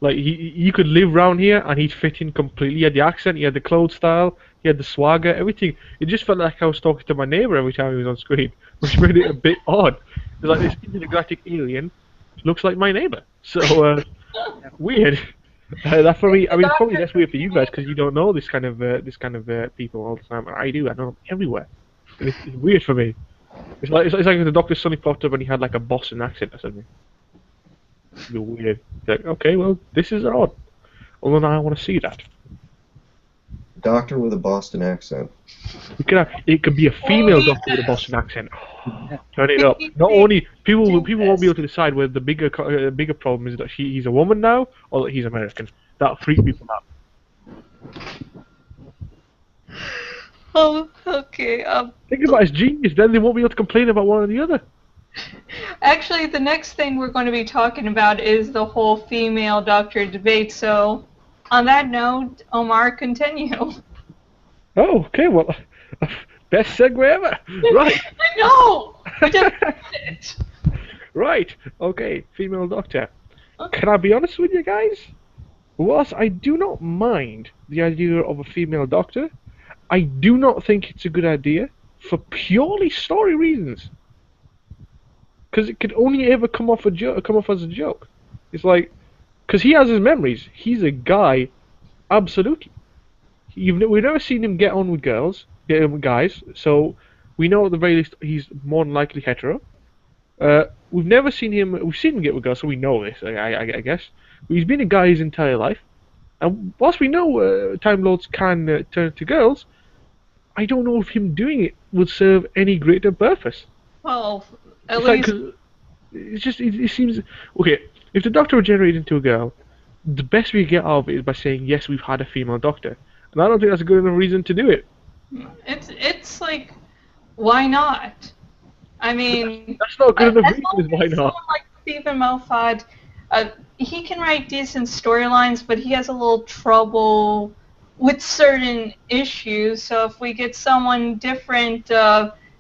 Like you could live around here and he'd fit in completely. He had the accent, he had the clothes style, he had the swagger, everything. It just felt like I was talking to my neighbour every time he was on screen, which made it a bit odd. It's like this intergalactic alien looks like my neighbour. So weird. That for me. I mean, probably that's weird for you guys because you don't know this kind of people all the time. I do. I know them everywhere. And it's weird for me. It's like if the Doctor suddenly popped up and he had like a Boston accent or something. It'd be weird. Like, okay, well, this is odd. Although now I want to see that. Doctor with a Boston accent. It could be a female doctor with a Boston accent. Turn it up. Not only people won't be able to decide whether the bigger problem is that he's a woman now or that he's American. That'll freak people out. Oh, okay. Think about his genius. Then they won't be able to complain about one or the other. Actually, the next thing we're going to be talking about is the whole female doctor debate. So, on that note, Omar, continue. Oh, okay. Well, best segue ever. Right. I know. I just it. Right. Okay. Female doctor. Can I be honest with you guys? Whilst I do not mind the idea of a female doctor, I do not think it's a good idea for purely story reasons. Because it could only ever come off as a joke. It's like, because he has his memories. He's a guy, absolutely. We've never seen him get on with guys. So we know at the very least he's more than likely hetero. We've never seen him. We've seen him get with girls, so we know this. I guess. But he's been a guy his entire life. And whilst we know Time Lords can turn to girls, I don't know if him doing it would serve any greater purpose. Well, at It's least... like, it seems... Okay, if the Doctor were generated into a girl, the best we get out of it is by saying, yes, we've had a female Doctor. And I don't think that's a good enough reason to do it. It's like, why not? I mean... That's not a good enough reason, why not? Someone like Stephen Moffat, he can write decent storylines, but he has a little trouble with certain issues. So if we get someone different...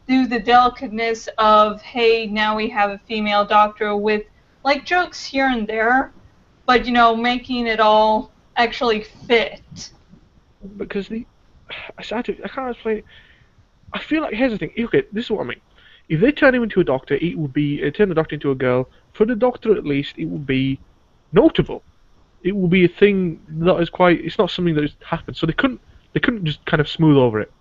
do the delicateness of, hey, now we have a female doctor with, like, jokes here and there, but, making it all actually fit. Because I can't explain it. I feel like, here's the thing, okay, this is what I mean. If they turn him into a doctor, turn the Doctor into a girl, for the Doctor at least, it would be notable. It will be a thing that is it's not something that just happened, so they couldn't just kind of smooth over it.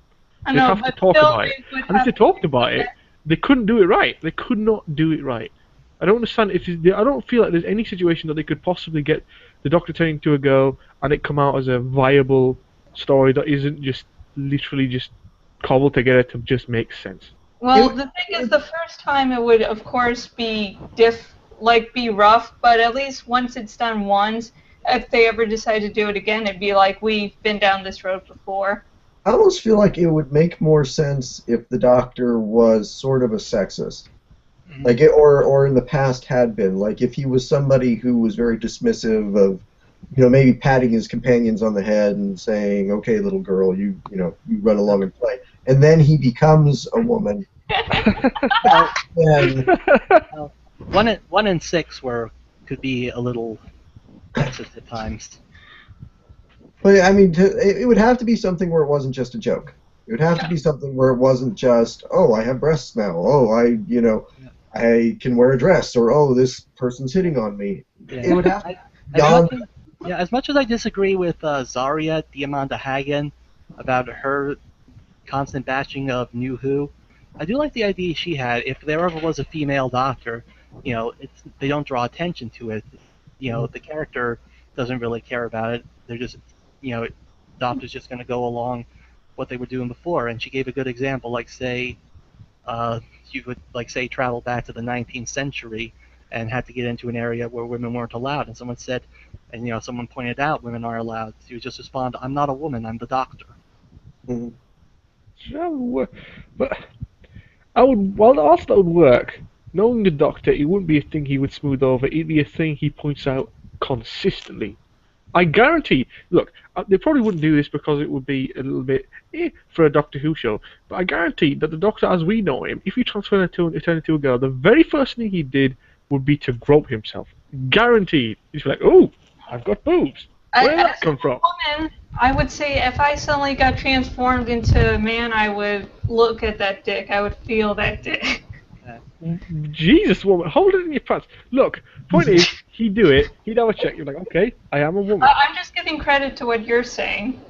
I They'd know, have to talk about it. And if they talked about it, they couldn't do it right. They could not do it right. I don't understand. I don't feel like there's any situation that they could possibly get the Doctor turning into a girl and it come out as a viable story that isn't just literally just cobbled together to just make sense. Well, the thing is, the first time it would, of course, be rough, but at least once it's done once, if they ever decide to do it again, it'd be like, we've been down this road before. I almost feel like it would make more sense if the Doctor was sort of a sexist, like or in the past had been. Like if he was somebody who was very dismissive of, maybe patting his companions on the head and saying, "Okay, little girl, you run along and play," and then he becomes a woman. Then 1 in 6 could be a little sexist at times. But I mean, it would have to be something where it wasn't just a joke. It would have to be something where it wasn't just, oh, I have breasts now. Oh, I can wear a dress. Or, oh, this person's hitting on me. Yeah. It would have to. As much as I disagree with Zarya Diamanda Hagen about her constant bashing of New Who, I do like the idea she had. If there ever was a female Doctor, they don't draw attention to it. The character doesn't really care about it. They're just, Doctor's just going to go along what they were doing before. And she gave a good example, like say, you would travel back to the 19th century and had to get into an area where women weren't allowed. And someone said, and someone pointed out women are allowed. She would just respond, "I'm not a woman, I'm the Doctor." Mm-hmm. So, but while that would work, knowing the Doctor, it wouldn't be a thing he would smooth over. It'd be a thing he points out consistently. I guarantee, look, they probably wouldn't do this because it would be a little bit for a Doctor Who show, but I guarantee that the Doctor as we know him, if he turn into a girl, the very first thing he did would be to grope himself. Guaranteed. He'd be like, "Oh, I've got boobs. Where did that As come a from? woman, I would say if I suddenly got transformed into a man, I would look at that dick. I would feel that dick. Jesus, woman, hold it in your pants. Look, point is, he'd do it, he'd have a check, you're like, okay, I am a woman. I'm just giving credit to what you're saying.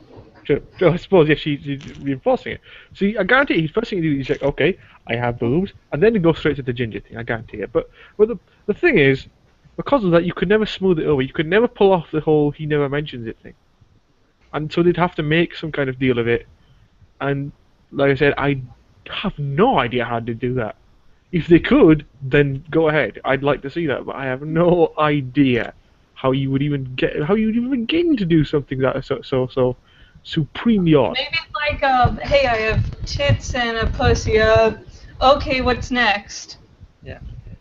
Sure, I suppose, yeah, she's reinforcing it. See, I guarantee you, first thing you do is like, okay, I have boobs, and then you go straight to the ginger thing, I guarantee it. But the thing is, because of that, you could never smooth it over, you could never pull off the whole he never mentions it thing. And so they'd have to make some kind of deal of it, and like I said, I have no idea how to do that. If they could, then go ahead. I'd like to see that, but I have no idea how you would even begin to do something that is so supremely odd. Maybe it's like, hey, I have tits and a pussy. Okay, what's next? Yeah.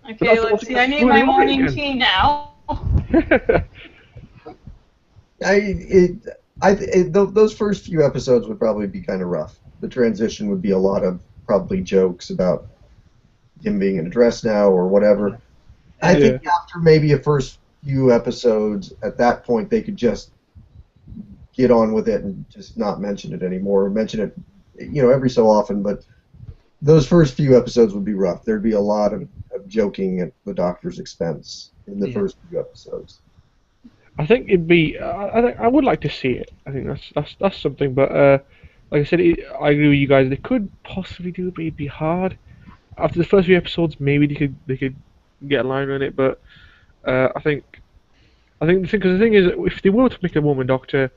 Okay, let's see. I need my morning tea now. Those first few episodes would probably be kind of rough. The transition would be a lot of probably jokes about him being in a dress now or whatever. I think after maybe a first few episodes, at that point they could just get on with it and just not mention it anymore. Mention it, every so often, but those first few episodes would be rough. There'd be a lot of joking at the Doctor's expense in the first few episodes. I think it'd be. I would like to see it. I think that's something. But like I said, I agree with you guys. They could possibly do it, but it'd be hard. After the first few episodes, maybe they could get a line on it. But I think the thing is, if they were to make a woman Doctor,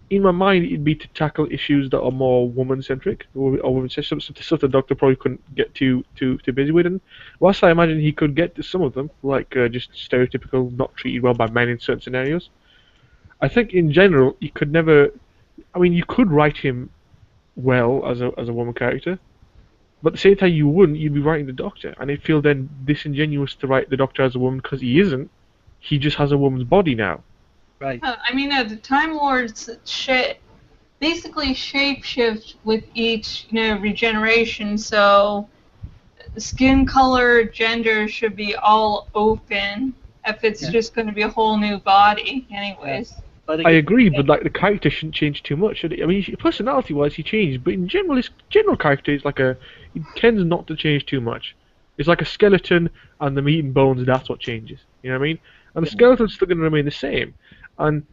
in my mind, it'd be to tackle issues that are more woman-centric, or women-centric, stuff the Doctor probably couldn't get too busy with. And whilst I imagine he could get to some of them, like just stereotypical, not treated well by men in certain scenarios, I think in general, you could never. I mean, you could write him well as a woman character, but at the same time, you wouldn't. You'd be writing the Doctor, and it'd feel then disingenuous to write the Doctor as a woman because he isn't. He just has a woman's body now. Right. I mean, the Time Lords basically shapeshift with each, regeneration. So, skin color, gender should be all open. If it's just going to be a whole new body, anyways. Yeah. But I agree, but like the character shouldn't change too much, should it? I mean, personality-wise, he changed, but in general, his general character is he tends not to change too much. It's like a skeleton, and the meat and bones. That's what changes. You know what I mean? And the skeleton's still going to remain the same. And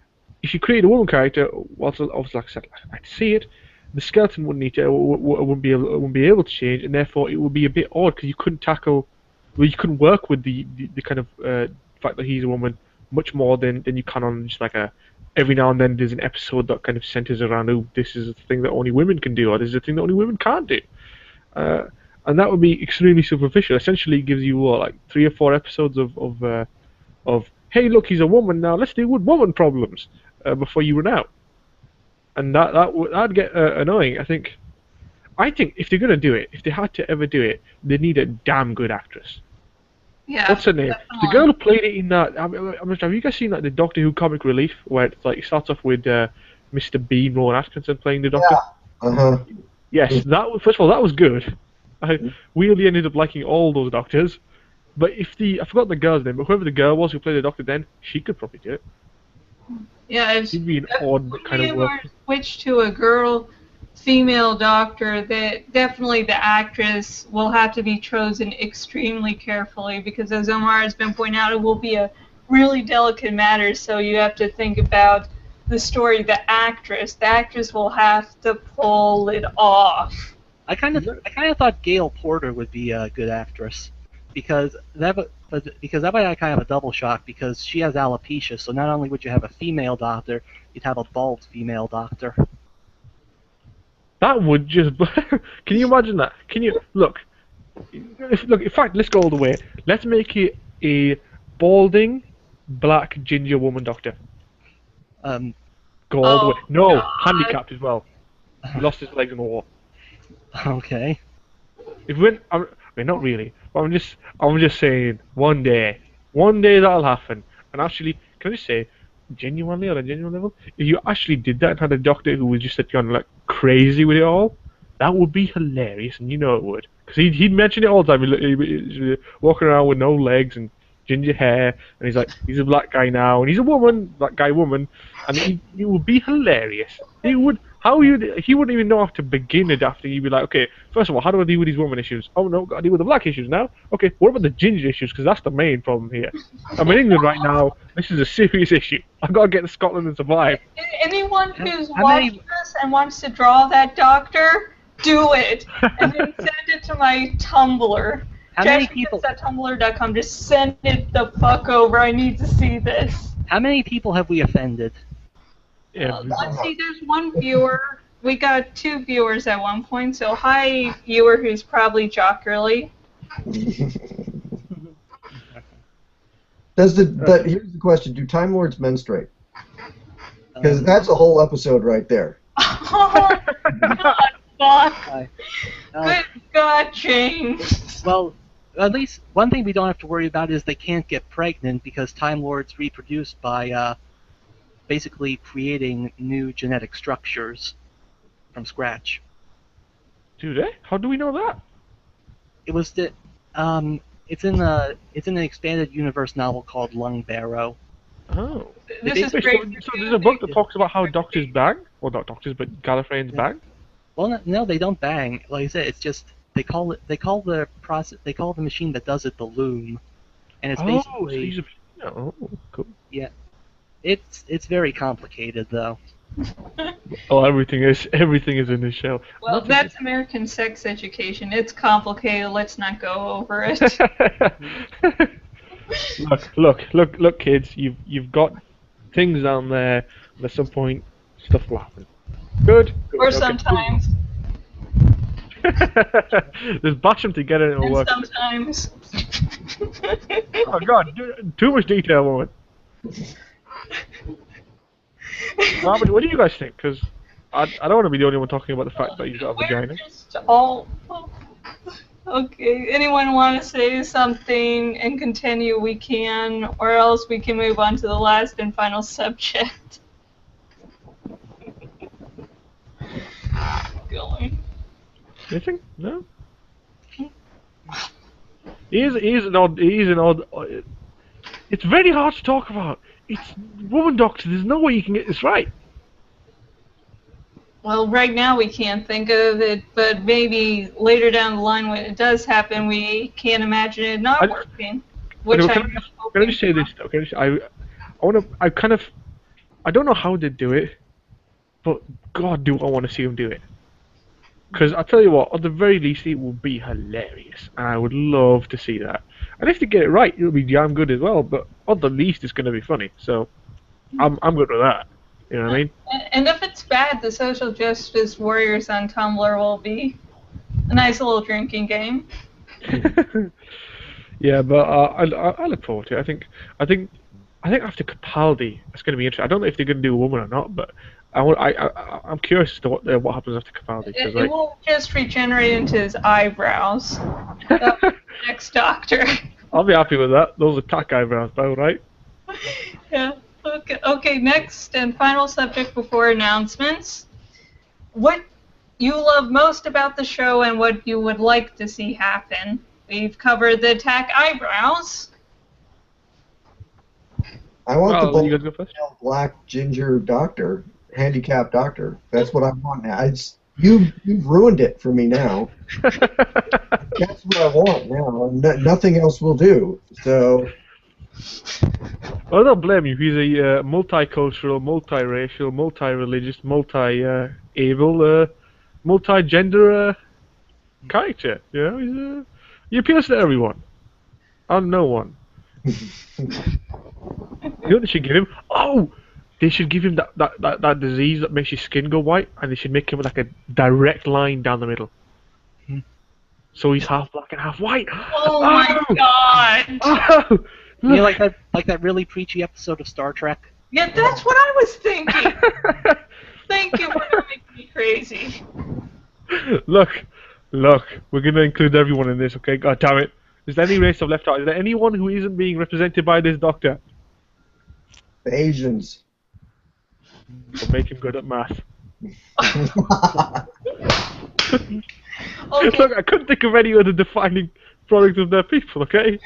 if you create a woman character, obviously, like I said, I'd see it. The skeleton wouldn't be able to change, and therefore it would be a bit odd because you couldn't work with the kind of fact that he's a woman much more than you can on just like every now and then there's an episode that kind of centers around, oh, this is a thing that only women can do, or this is a thing that only women can't do, and that would be extremely superficial. Essentially, it gives you like 3 or 4 episodes of hey, look, he's a woman now. Let's deal with woman problems before you run out, and that'd get annoying. I think if they're gonna do it, if they had to ever do it, they need a damn good actress. Yeah. What's her name? Definitely. The girl who played it in that. Have you guys seen the Doctor Who comic relief where it's like it starts off with Mr. Bean, Rowan Atkinson playing the Doctor? Yeah. Yes, first of all, that was good. I weirdly ended up liking all those Doctors. But I forgot the girl's name, but whoever the girl was who played the Doctor then, she could probably do it. Yeah, She'd be an odd kind of work. Switch to a female Doctor, that definitely the actress will have to be chosen extremely carefully because, as Omar has been pointing out, it will be a really delicate matter. So you have to think about the story. The actress will have to pull it off. I kind of thought Gail Porter would be a good actress. Because that might kind of a double shock because she has alopecia, so not only would you have a female Doctor, you'd have a bald female Doctor. That would just. Can you imagine that? Can you look? In fact, let's go all the way. Let's make it a balding, black ginger woman Doctor. Go all the way. No, God. Handicapped as well. He lost his legs in the war. Okay. Not really. But I'm just saying, one day that'll happen. And actually, can I just say, genuinely, on a genuine level, if you actually did that and had a Doctor who was just kind of like crazy with it all, that would be hilarious, and you know it would. Because he'd mention it all the time. He'd walking around with no legs, and ginger hair, and he's like, he's a black guy now, and he's a woman, black guy, woman, and he would be hilarious. He would, he wouldn't even know how to begin adapting. He'd be like, okay, first of all, how do I deal with these woman issues? Oh no, got to deal with the black issues now. Okay, what about the ginger issues? Because that's the main problem here. I'm in England right now. This is a serious issue. I've got to get to Scotland and survive. Anyone who's watching this and wants to draw that doctor, do it, and then send it to my Tumblr. How many people? Tumblr.com. Just send it the fuck over. I need to see this. How many people have we offended? Yeah, Let's see. There's one viewer. We got 2 viewers at one point. So hi, viewer who's probably Jock Girly. Here's the question: do Time Lords menstruate? Because that's a whole episode right there. Oh God! Good God, James. Well, at least one thing we don't have to worry about is they can't get pregnant because Time Lords reproduce by basically creating new genetic structures from scratch. do they? How do we know that? It was it's in an expanded universe novel called Lung Barrow. Oh. This is Wait, great. so there's a book that talks about how doctors bang? Well, not doctors, but Gallifreyans bang? Well, no, they don't bang. Like I said, it's just they call the machine that does it the loom, and it's So basically he's oh, cool. yeah. It's very complicated though. Oh, everything is in the show. Well, that's American sex education. It's complicated. Let's not go over it. look, kids. You've got things down there. And at some point, stuff will happen. Good. Or okay. sometimes. Just bash them together and it'll And work. sometimes. Oh God, too much detail, woman. Robert, what do you guys think? Because I don't want to be the only one talking about the fact that you've got a vagina. We're just all... Okay, anyone want to say something and continue, we can, or else we can move on to the last and final subject. Going. Anything? No? He's an odd... It's very hard to talk about. It's woman doctor. There's no way you can get this right. Well, right now we can't think of it, but maybe later down the line when it does happen, we can't imagine it not working. Which Can I just say this though? I don't know how they do it, but God, do I want to see them do it. Because I tell you what, at the very least, it will be hilarious, and I would love to see that. And if they get it right, it'll be damn good as well. But at the least, it's going to be funny. So I'm good with that. You know what I mean? And if it's bad, the social justice warriors on Tumblr will be a nice little drinking game. Yeah, but I look forward to it. I think after Capaldi, it's going to be interesting. I don't know if they're going to do a woman or not, but I'm curious as to what happens after Capaldi. It won't just regenerate into his eyebrows. That'll be the next doctor. I'll be happy with that. Those are tack eyebrows, though, right? Yeah. Okay, next and final subject before announcements. What you love most about the show and what you would like to see happen. We've covered the tack eyebrows. I want you guys go first? the black ginger doctor, handicapped doctor. That's what I want now. You've ruined it for me now. That's what I want now. Nothing else will do. So. I don't blame you. He's a multicultural, multiracial, multi-religious, multi-able, multi-gender character. You know, he appeals to everyone, and no one. You know what they should give him? Oh, they should give him that disease that makes your skin go white, and they should make him like a direct line down the middle. So he's half black and half white. Oh my God! Oh! You know, like that really preachy episode of Star Trek. Yeah, that's what I was thinking. Thank you for not making me crazy. Look, we're gonna include everyone in this, okay? God damn it. Is there any race I've left out? Is there anyone who isn't being represented by this doctor? The Asians. We'll make him good at math. Okay. Look, I couldn't think of any other defining product of their people, okay?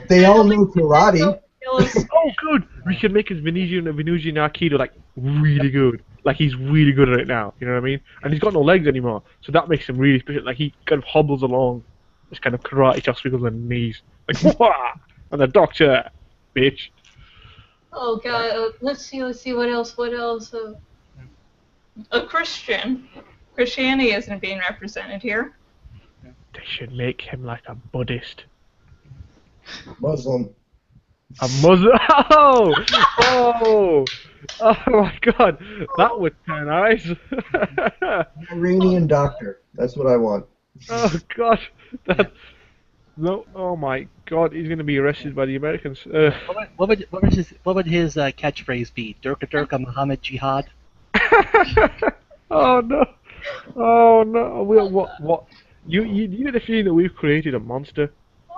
They all know karate. Oh, good! We can make his Venusian Aikido, like, really good. Like, he's really good at it now, you know what I mean? And he's got no legs anymore, so that makes him really special. Like, he kind of hobbles along, this kind of karate chops people on the knees. Like, wah! And the doctor, bitch. Oh god, let's see what else. A Christian. Christianity isn't being represented here. They should make him like a Buddhist. Muslim. A Muslim. Oh! Oh! Oh my god! That would turn eyes. Iranian doctor. That's what I want. Oh god! That. No! Oh my god! He's gonna be arrested by the Americans. What would his catchphrase be? Durka Durka Muhammad Jihad. Oh no! Oh no! What? You get the feeling that we've created a monster.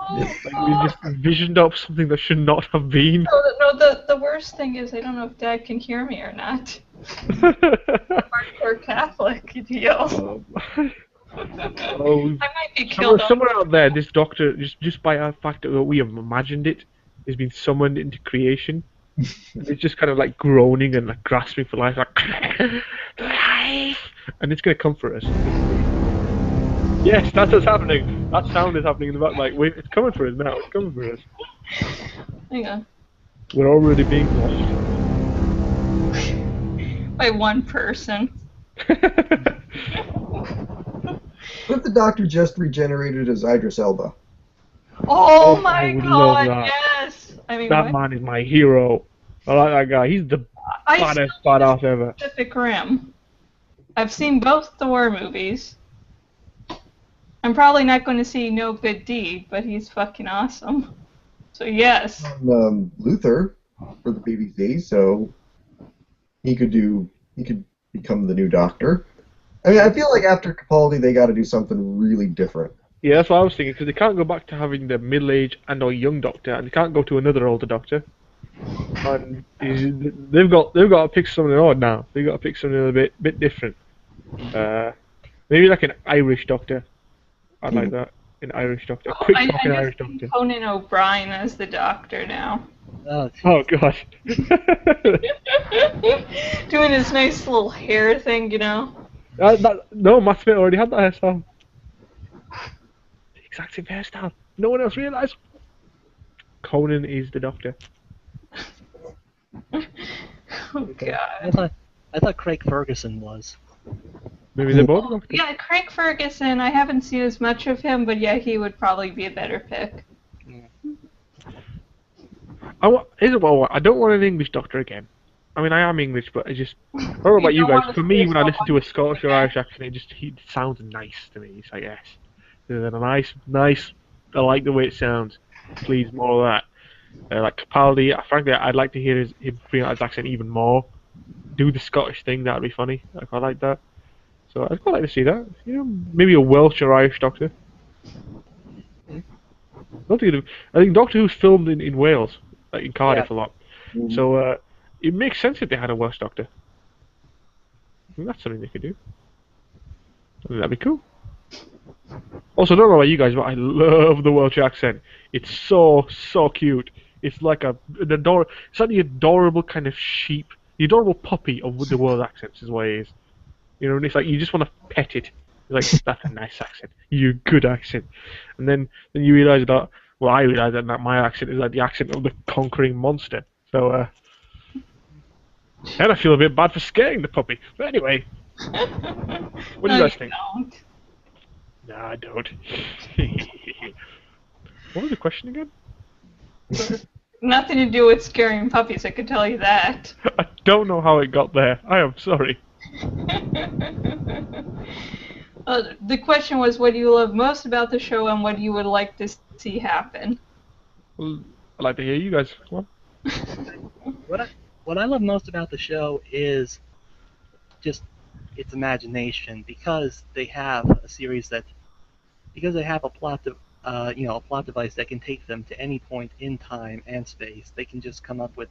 Like we just envisioned up something that should not have been. No, the worst thing is I don't know if Dad can hear me or not. Hardcore Catholic, yo. Oh, I might be killed. somewhere out there, this doctor, just by the fact that we have imagined it, has been summoned into creation. It's just kind of like groaning and like grasping for life, like life, and it's gonna come for us. Yes, that's what's happening. That sound is happening in the back. Like, wait, it's coming for us now. It's coming for us. Hang on. We're already being watched. By one person. What if the doctor just regenerated as Idris Elba? Oh I my would love god, that. yes! I mean, That what? man is my hero. I like that guy. He's the baddest badass ever. Pacific Rim. I've seen both Thor movies. I'm probably not going to see No Good Deed, but he's fucking awesome. So yes. Luther for the BBC, so he could become the new doctor. I mean, I feel like after Capaldi, they got to do something really different. Yeah, that's what I was thinking, because they can't go back to having the middle-aged and or young doctor, and they can't go to another older doctor. And they've got to pick something odd now. They've got to pick something a bit different. Maybe like an Irish doctor. I'd like that. An Irish doctor. A quick talking Irish doctor. Conan O'Brien as the doctor now. Oh god. Doing his nice little hair thing, you know. No, Matt Smith already had that hairstyle. The exact same hairstyle. No one else realised. Conan is the doctor. Oh god. I thought Craig Ferguson was. Maybe they're both doctors. Yeah, Craig Ferguson. I haven't seen as much of him, but yeah, he would probably be a better pick. I don't want an English doctor again. I mean, I am English, but I just... I don't know about you guys. For me, when I listen to a Scottish or Irish accent, it sounds nice to me. It's like, yes. There's a nice... I like the way it sounds. Please, more of that. Like Capaldi, frankly, I'd like to hear him bring out his accent even more. Do the Scottish thing, that'd be funny. Like, I like that. So I'd quite like to see that. You know, maybe a Welsh or Irish doctor. I think Doctor Who's filmed in Wales, like in Cardiff a lot. Mm-hmm. So it makes sense if they had a Welsh doctor. I think that's something they could do. I think that'd be cool. Also, I don't know about you guys, but I love the Welsh accent. It's so cute. It's like it's like the adorable kind of sheep, the adorable puppy of the world accents is what it is. You know, and it's like you just want to pet it. You're like, that's a nice accent. You good accent. And then you realise that, well, I realise that my accent is like the accent of the conquering monster. So, and I feel a bit bad for scaring the puppy. But anyway, what do you guys think? Don't. No, I don't. What was the question again? Nothing to do with scaring puppies, I can tell you that. I don't know how it got there. I am sorry. The question was, what do you love most about the show, and what you would like to see happen? Well, I'd like to hear you guys. Come on. What I love most about the show is just its imagination, because they have a series because they have a plot device that can take them to any point in time and space. They can just come up with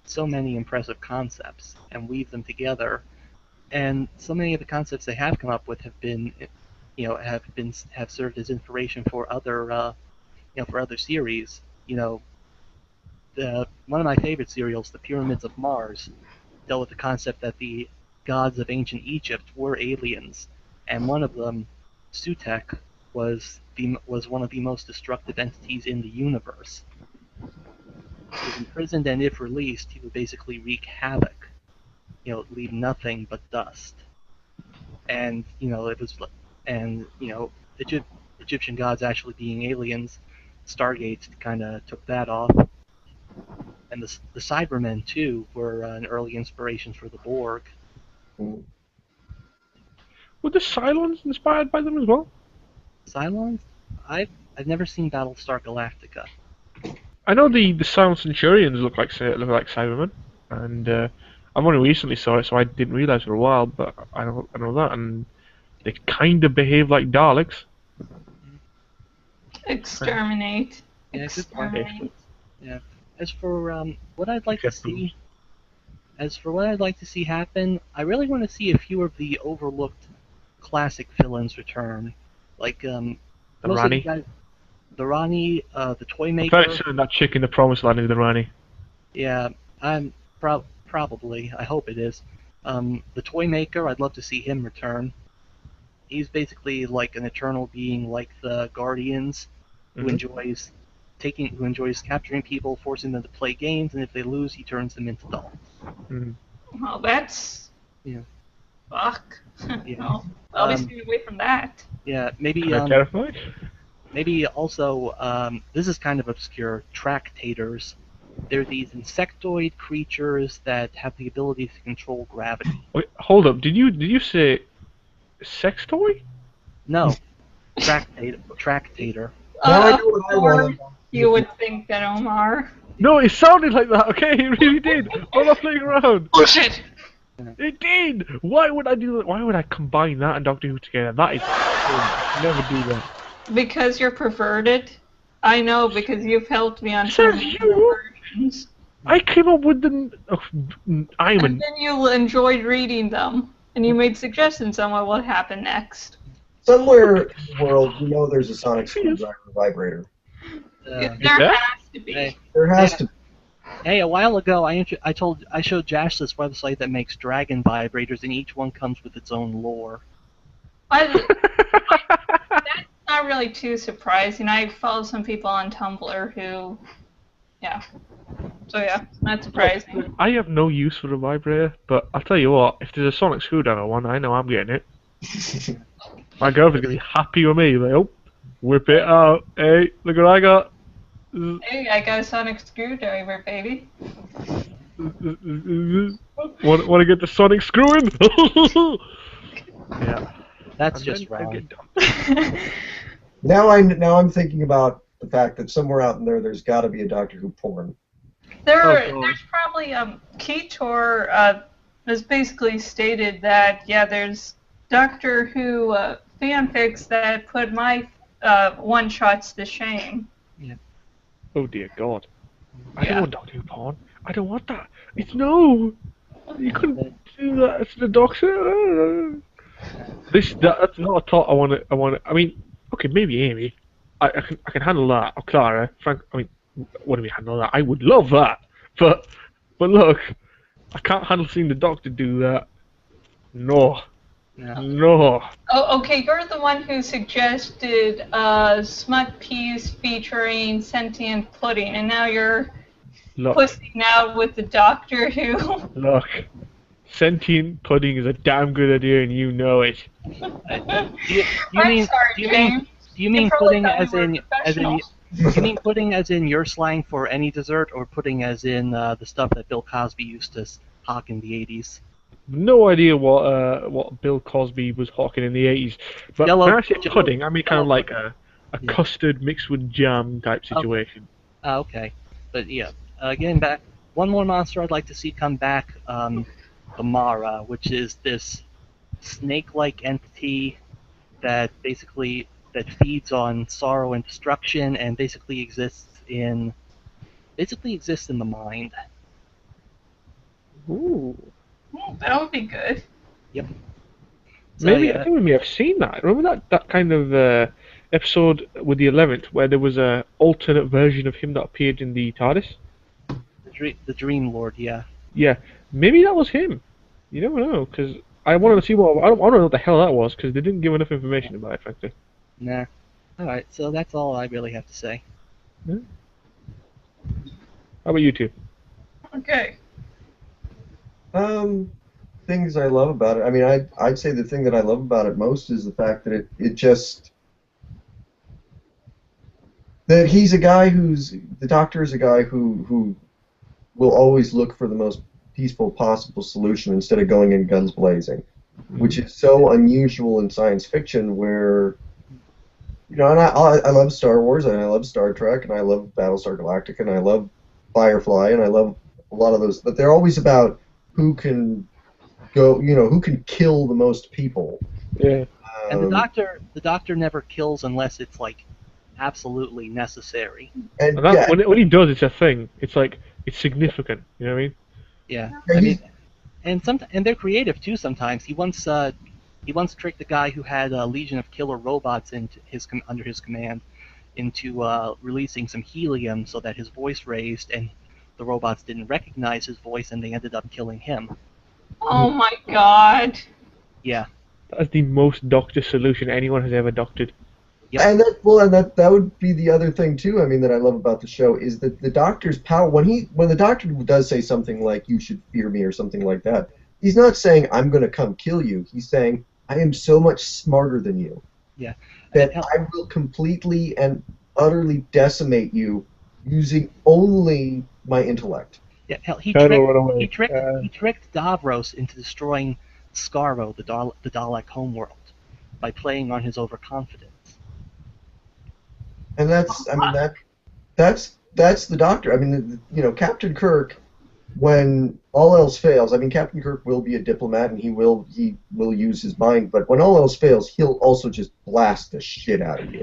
so many impressive concepts and weave them together. And so many of the concepts they have come up with have served as inspiration for other for other series, one of my favorite serials, The Pyramids of Mars, dealt with the concept that the gods of ancient Egypt were aliens, and one of them, Sutekh, was one of the most destructive entities in the universe. He was imprisoned, and if released, he would basically wreak havoc. Leave nothing but dust. And Egyptian gods actually being aliens, Stargate kind of took that off. And the Cybermen too were an early inspiration for the Borg. Mm. Were the Cylons inspired by them as well? Cylons? I've never seen Battlestar Galactica. I know the Cylon Centurions look like Cybermen, and I've only recently saw it, so I didn't realize for a while. But I know that, and they kind of behave like Daleks. Exterminate. Yeah, good point. Exterminate. Yeah. As for what I'd like to see happen, I really want to see a few of the overlooked classic villains return, like The Rani. The Rani, the Toy I'm Maker. very certain that chick in the Promised Land is the Rani. Yeah, I'm probably. I hope it is. The Toy Maker, I'd love to see him return. He's basically like an eternal being, like the Guardians, who enjoys capturing people, forcing them to play games, and if they lose, he turns them into dolls. Well, that's... Yeah. Fuck. Yeah. Well, I'll be staying away from that. Yeah, maybe... terrified? Maybe also, this is kind of obscure, tractators. They're these insectoid creatures that have the ability to control gravity. Wait, hold up. Did you say sex toy? No. Tractator. Now I know what I want. You would think that, Omar. No, it sounded like that, okay? It really did. I'm not playing around. Bullshit! It did! Why would I do that? Why would I combine that and Doctor Who together? That is... I'd never do that. Because you're perverted? I know, because you've helped me on Says some you? versions. I came up with the... Oh, I'm And then you enjoyed reading them, and you made suggestions on what will happen next. Somewhere in the world, there's a sonic screwdriver vibrator. There there? has to be. Hey, There has to be. hey, a while ago, I showed Jash this website that makes dragon vibrators, and each one comes with its own lore. That's not really too surprising. I follow some people on Tumblr who, yeah. So yeah, not surprising. I have no use for the vibrator, but I'll tell you what, if there's a sonic screwdriver one, I know I'm getting it. My girlfriend's gonna be happy with me, like, oh, whip it out, hey, look what I got. Hey, I got a sonic screwdriver, baby. Want to get the sonic screw in? Yeah. That's And just then I wrong. get done. Now I'm thinking about the fact that somewhere out in there's got to be a Doctor Who porn. There's probably Ketor has basically stated that there's Doctor Who fanfics that put my one-shots to shame. Oh dear God. I don't want Doctor Who porn. I don't want that. It's no. You couldn't do that. It's the Doctor. That's not a thought I want. I mean, okay, maybe Amy. I can handle that. Or Clara, Frank. I mean, what do we handle that? I would love that. But look, I can't handle seeing the Doctor do that. No. No. Oh, okay, you're the one who suggested smut piece featuring sentient pudding, and now you're pussing out with the Doctor Who. Look, sentient pudding is a damn good idea, and you know it. Do you mean pudding as in you mean pudding as in your slang for any dessert, or pudding as in the stuff that Bill Cosby used to hawk in the 80s? No idea what Bill Cosby was hawking in the 80s. But when I say pudding, I mean kind of like a custard mixed with jam type situation. Okay. But yeah, getting back, one more monster I'd like to see come back, the Mara, which is this snake-like entity that feeds on sorrow and destruction, and basically exists in the mind. Ooh. That would be good. Yep. So, Maybe I think we may have seen that. Remember that kind of episode with the 11th where there was a alternate version of him that appeared in the TARDIS? The Dream Lord, yeah. Yeah, maybe that was him. You never know, because I wanted to see what I don't know what the hell that was, because they didn't give enough information about it, frankly. Nah. Alright, so that's all I really have to say. Yeah. How about you two? Okay. Things I love about it. I mean, I'd say the thing that I love about it most is the fact that it just that he's a guy the Doctor is a guy who will always look for the most peaceful possible solution instead of going in guns blazing, which is so unusual in science fiction where, you know, and I love Star Wars and I love Star Trek and I love Battlestar Galactica and I love Firefly and I love a lot of those, but they're always about who can go, you know, who can kill the most people. Yeah. And the doctor never kills unless it's like absolutely necessary. And And that, yeah, when he does, it's a thing. It's like, it's significant, you know what I mean? Yeah. Yeah, I mean, and they're creative too sometimes. He once tricked a guy who had a legion of killer robots under his command into releasing some helium so that his voice raised and the robots didn't recognize his voice and they ended up killing him. Oh my god. Yeah. That's the most Doctor solution anyone has ever doctored. Yep. and that would be the other thing too. I mean, that I love about the show is that the Doctor's power when the Doctor does say something like "you should fear me" or something like that, he's not saying "I'm going to come kill you." He's saying "I am so much smarter than you." Yeah. That I will completely and utterly decimate you using only my intellect. Yeah, hell, he Colonel, run away. tricked Davros into destroying Skaro, the Dalek homeworld, by playing on his overconfidence. And that's, I mean, that's the Doctor. I mean, you know, Captain Kirk, when all else fails, I mean, Captain Kirk will be a diplomat and he will use his mind, but when all else fails, he'll also just blast the shit out of you.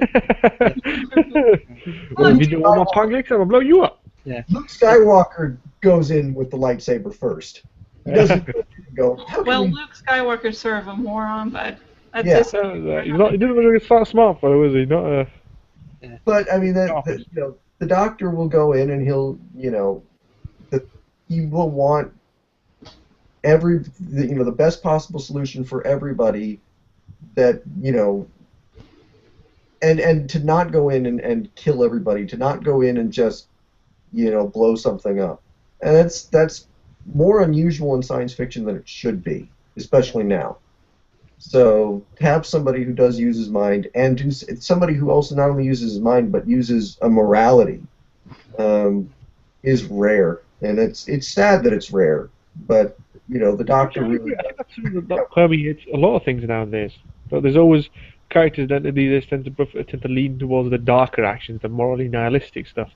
Well, if you do one more pancakes, I'm gonna blow you up. Yeah. Luke Skywalker goes in with the lightsaber first. He doesn't go, how can Well, we... Luke Skywalker's sort of a moron, but that's Yeah. just He didn't really start smart, though, was he? Not a... But I mean, you know, the Doctor will go in and he'll, you know, he will want the best possible solution for everybody. That, you know, and to not go in and kill everybody, to not go in and just, you know, blow something up, and that's more unusual in science fiction than it should be, especially now. So to have somebody who does use his mind, and somebody who also not only uses his mind but uses a morality, is rare, and it's sad that it's rare. But you know, the Doctor really. I think that's something that permeates a lot of things nowadays. So there's always characters that these tend to lean towards the darker actions, the morally nihilistic stuff.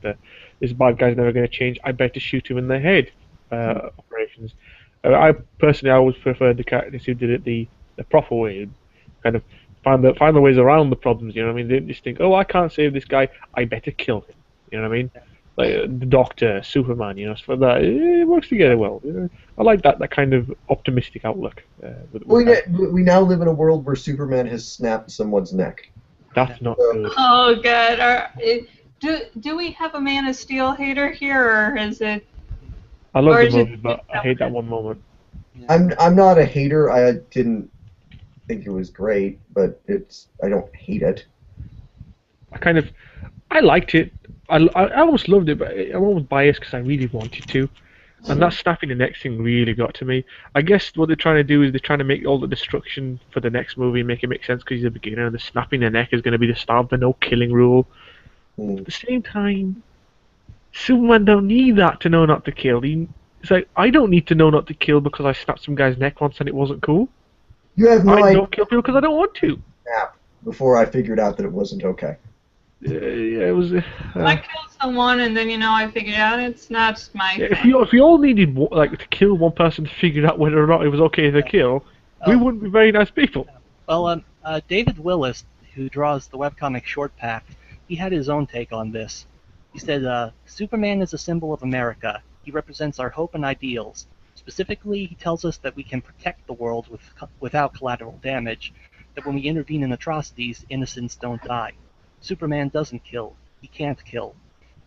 This bad guy's never going to change. I better shoot him in the head. Operations. I personally always preferred the characters who did it the proper way, kind of find the ways around the problems. You know what I mean? They didn't just think, oh, I can't save this guy, I better kill him. You know what I mean? Like the Doctor, Superman, you know, stuff like that. It works together well. You know? I like that kind of optimistic outlook. We now live in a world where Superman has snapped someone's neck. That's not good. oh god. Do we have a Man of Steel hater here, or is it? I love or the is it movie, but I hate that one moment. I'm not a hater. I didn't think it was great, but I don't hate it. I liked it. I almost loved it, but I'm almost biased because I really wanted to. And that snapping the neck thing really got to me. I guess what they're trying to do is they're trying to make all the destruction for the next movie make it make sense because he's a beginner, and the snapping the neck is going to be the start of the no killing rule. At the same time, Superman don't need that to know not to kill. It's like, I don't need to know not to kill because I snapped some guy's neck once and it wasn't cool. You have no I idea. don't kill people because I don't want to. Before I figured out that it wasn't okay. Yeah, it was. I killed someone and then I figured out it's not my thing. If we all needed to kill one person to figure out whether or not it was okay to kill, we wouldn't be very nice people. Well, David Willis, who draws the webcomic Short Pack, he had his own take on this. He said, Superman is a symbol of America. He represents our hope and ideals. Specifically, he tells us that we can protect the world without collateral damage, that when we intervene in atrocities, innocents don't die. Superman doesn't kill. He can't kill.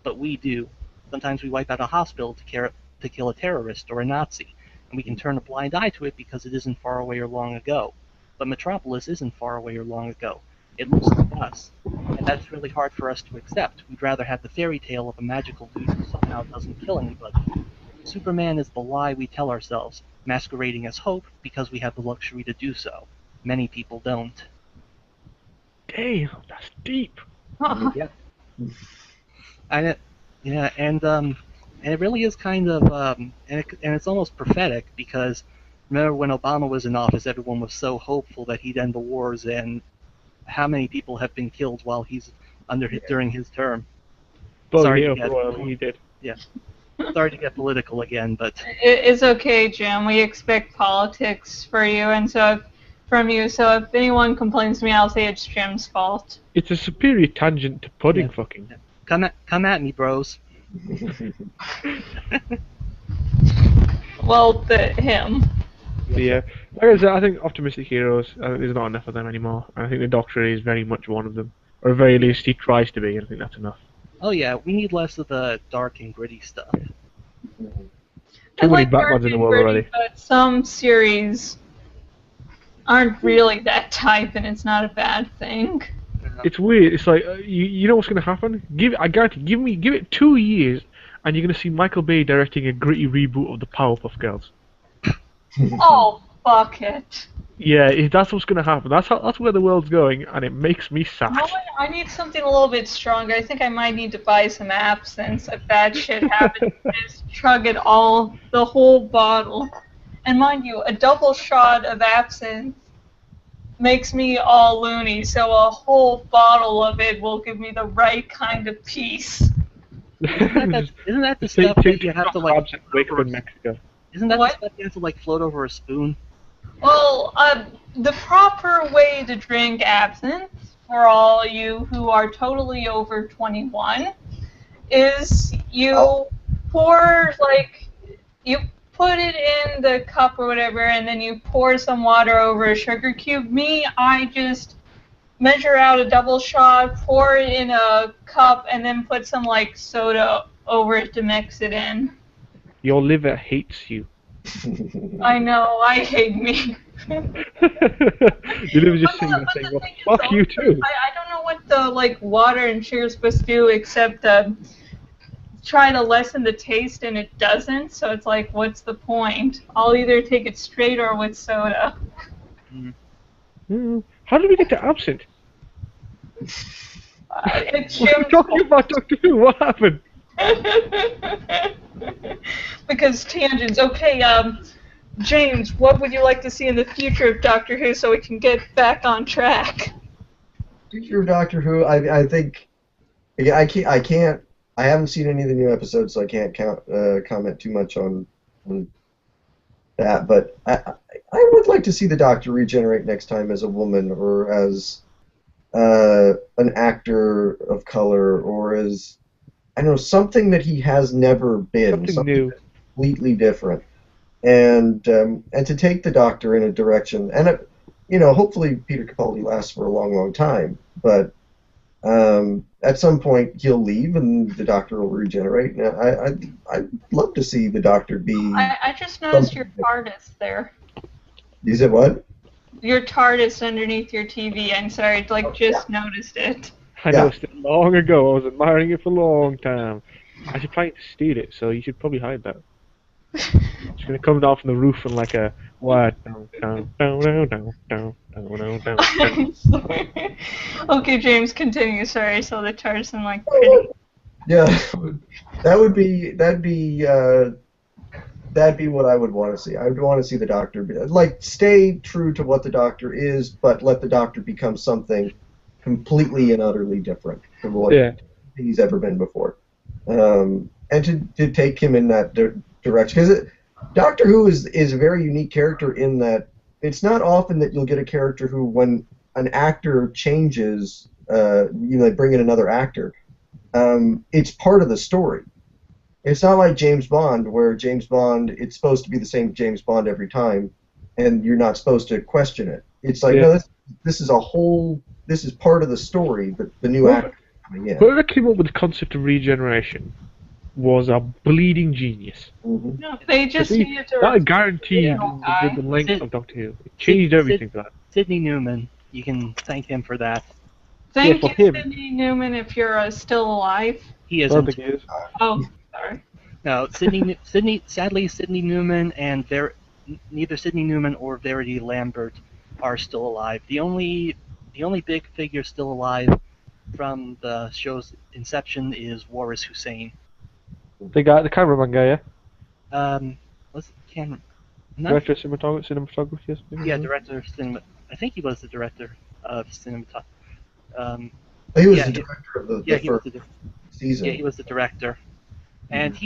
But we do. Sometimes we wipe out a hospital to kill a terrorist or a Nazi, and we can turn a blind eye to it because it isn't far away or long ago. But Metropolis isn't far away or long ago. It looks like us, and that's really hard for us to accept. We'd rather have the fairy tale of a magical dude who somehow doesn't kill anybody. Superman is the lie we tell ourselves, masquerading as hope because we have the luxury to do so. Many people don't. Damn, that's deep. Yeah. And it really is kind of and it's almost prophetic because remember when Obama was in office, everyone was so hopeful that he'd end the wars, and how many people have been killed while he's during his term. But Sorry yeah, to get- well, he did. Yeah. Sorry to get political again, but It's okay, Jim. We expect politics for you, and from you. So if anyone complains to me, I'll say it's Jim's fault. It's a superior tangent to pudding Yeah. fucking. come at me, bros. Well, him. But yeah, like I said, I think optimistic heroes, there's not enough of them anymore. And I think the Doctor is very much one of them. Or at very least, he tries to be, and I think that's enough. Oh yeah, we need less of the dark and gritty stuff. Too many Batmans dark in the and world gritty, already. But some series aren't really that type, and it's not a bad thing. It's weird. It's like you know what's gonna happen? I guarantee. Give it 2 years, and you're gonna see Michael Bay directing a gritty reboot of the Powerpuff Girls. Oh, fuck it. Yeah, that's what's gonna happen. That's where the world's going, and it makes me sad. No, I need something a little bit stronger. I think I might need to buy some absinthe if bad shit happens. Just chug it all, the whole bottle. And mind you, a double shot of absinthe makes me all loony, so a whole bottle of it will give me the right kind of peace. Isn't that the stuff that you have to like? Wake up in Mexico. Isn't that What? the stuff you have to like float over a spoon? Well, the proper way to drink absinthe, for all you who are totally over 21, is you pour, you put it in the cup or whatever, and then you pour some water over a sugar cube. I just measure out a double shot, pour it in a cup, and then put some, soda over it to mix it in. Your liver hates you. I know, I hate me. Your liver's just sitting there saying, well, fuck you too. I don't know what the water and sugar is supposed to do except try to lessen the taste, and it doesn't. So it's like, what's the point? I'll either take it straight or with soda. How did we get to absinthe? It's We're Jim's talking about Doctor Who. What happened? Because tangents. Okay, James, what would you like to see in the future of Doctor Who so we can get back on track? Future of Doctor Who, I think, I haven't seen any of the new episodes, so I can't comment too much on that. But I would like to see the Doctor regenerate next time as a woman, or as an actor of color, or as, I don't know, something that he has never been, Something new, completely different, and to take the Doctor in a direction, and hopefully Peter Capaldi lasts for a long, long time, but at some point he'll leave and the Doctor will regenerate. And I'd love to see the Doctor be. I just noticed your TARDIS there. You said what? Your TARDIS underneath your TV. I'm sorry, just noticed it. I noticed it long ago. I was admiring it for a long time. I should planning to steal it, so you should probably hide that. It's gonna come down from the roof and like a what? Down. I'm sorry. Okay, James, continue. Sorry, I saw the TARDIS and pretty. Yeah, that'd be what I would want to see. I would want to see the Doctor stay true to what the Doctor is, but let the Doctor become something completely and utterly different from what he's ever been before, and to take him in that direction. Because Doctor Who is a very unique character in that it's not often that you'll get a character who, when an actor changes, they bring in another actor, it's part of the story. It's not like James Bond, where James Bond, it's supposed to be the same James Bond every time, and you're not supposed to question it. It's like, no, this is a whole this is part of the story, but the new Whoever, actor coming in. whoever came up with the concept of regeneration was a bleeding genius. Mhm. No, they just See, needed to. that guaranteed Yeah. the length Sid- of Doctor Who. It changed everything for that. Sidney Newman, you can thank him for that. Thank for you, him. Sidney Newman, if you're still alive. He I don't isn't. think it is. Oh, sorry. No, sadly, Sidney Newman and neither Sidney Newman or Verity Lambert are still alive. The only big figure still alive from the show's inception is Waris Hussein. The cameraman guy, yeah? Was Cameron? No, Director of cinematography or something? yeah, director of cinema. I think he was the director of cinematography. He was Yeah, the director of the Yeah, he was first the season. yeah he was the director, and So,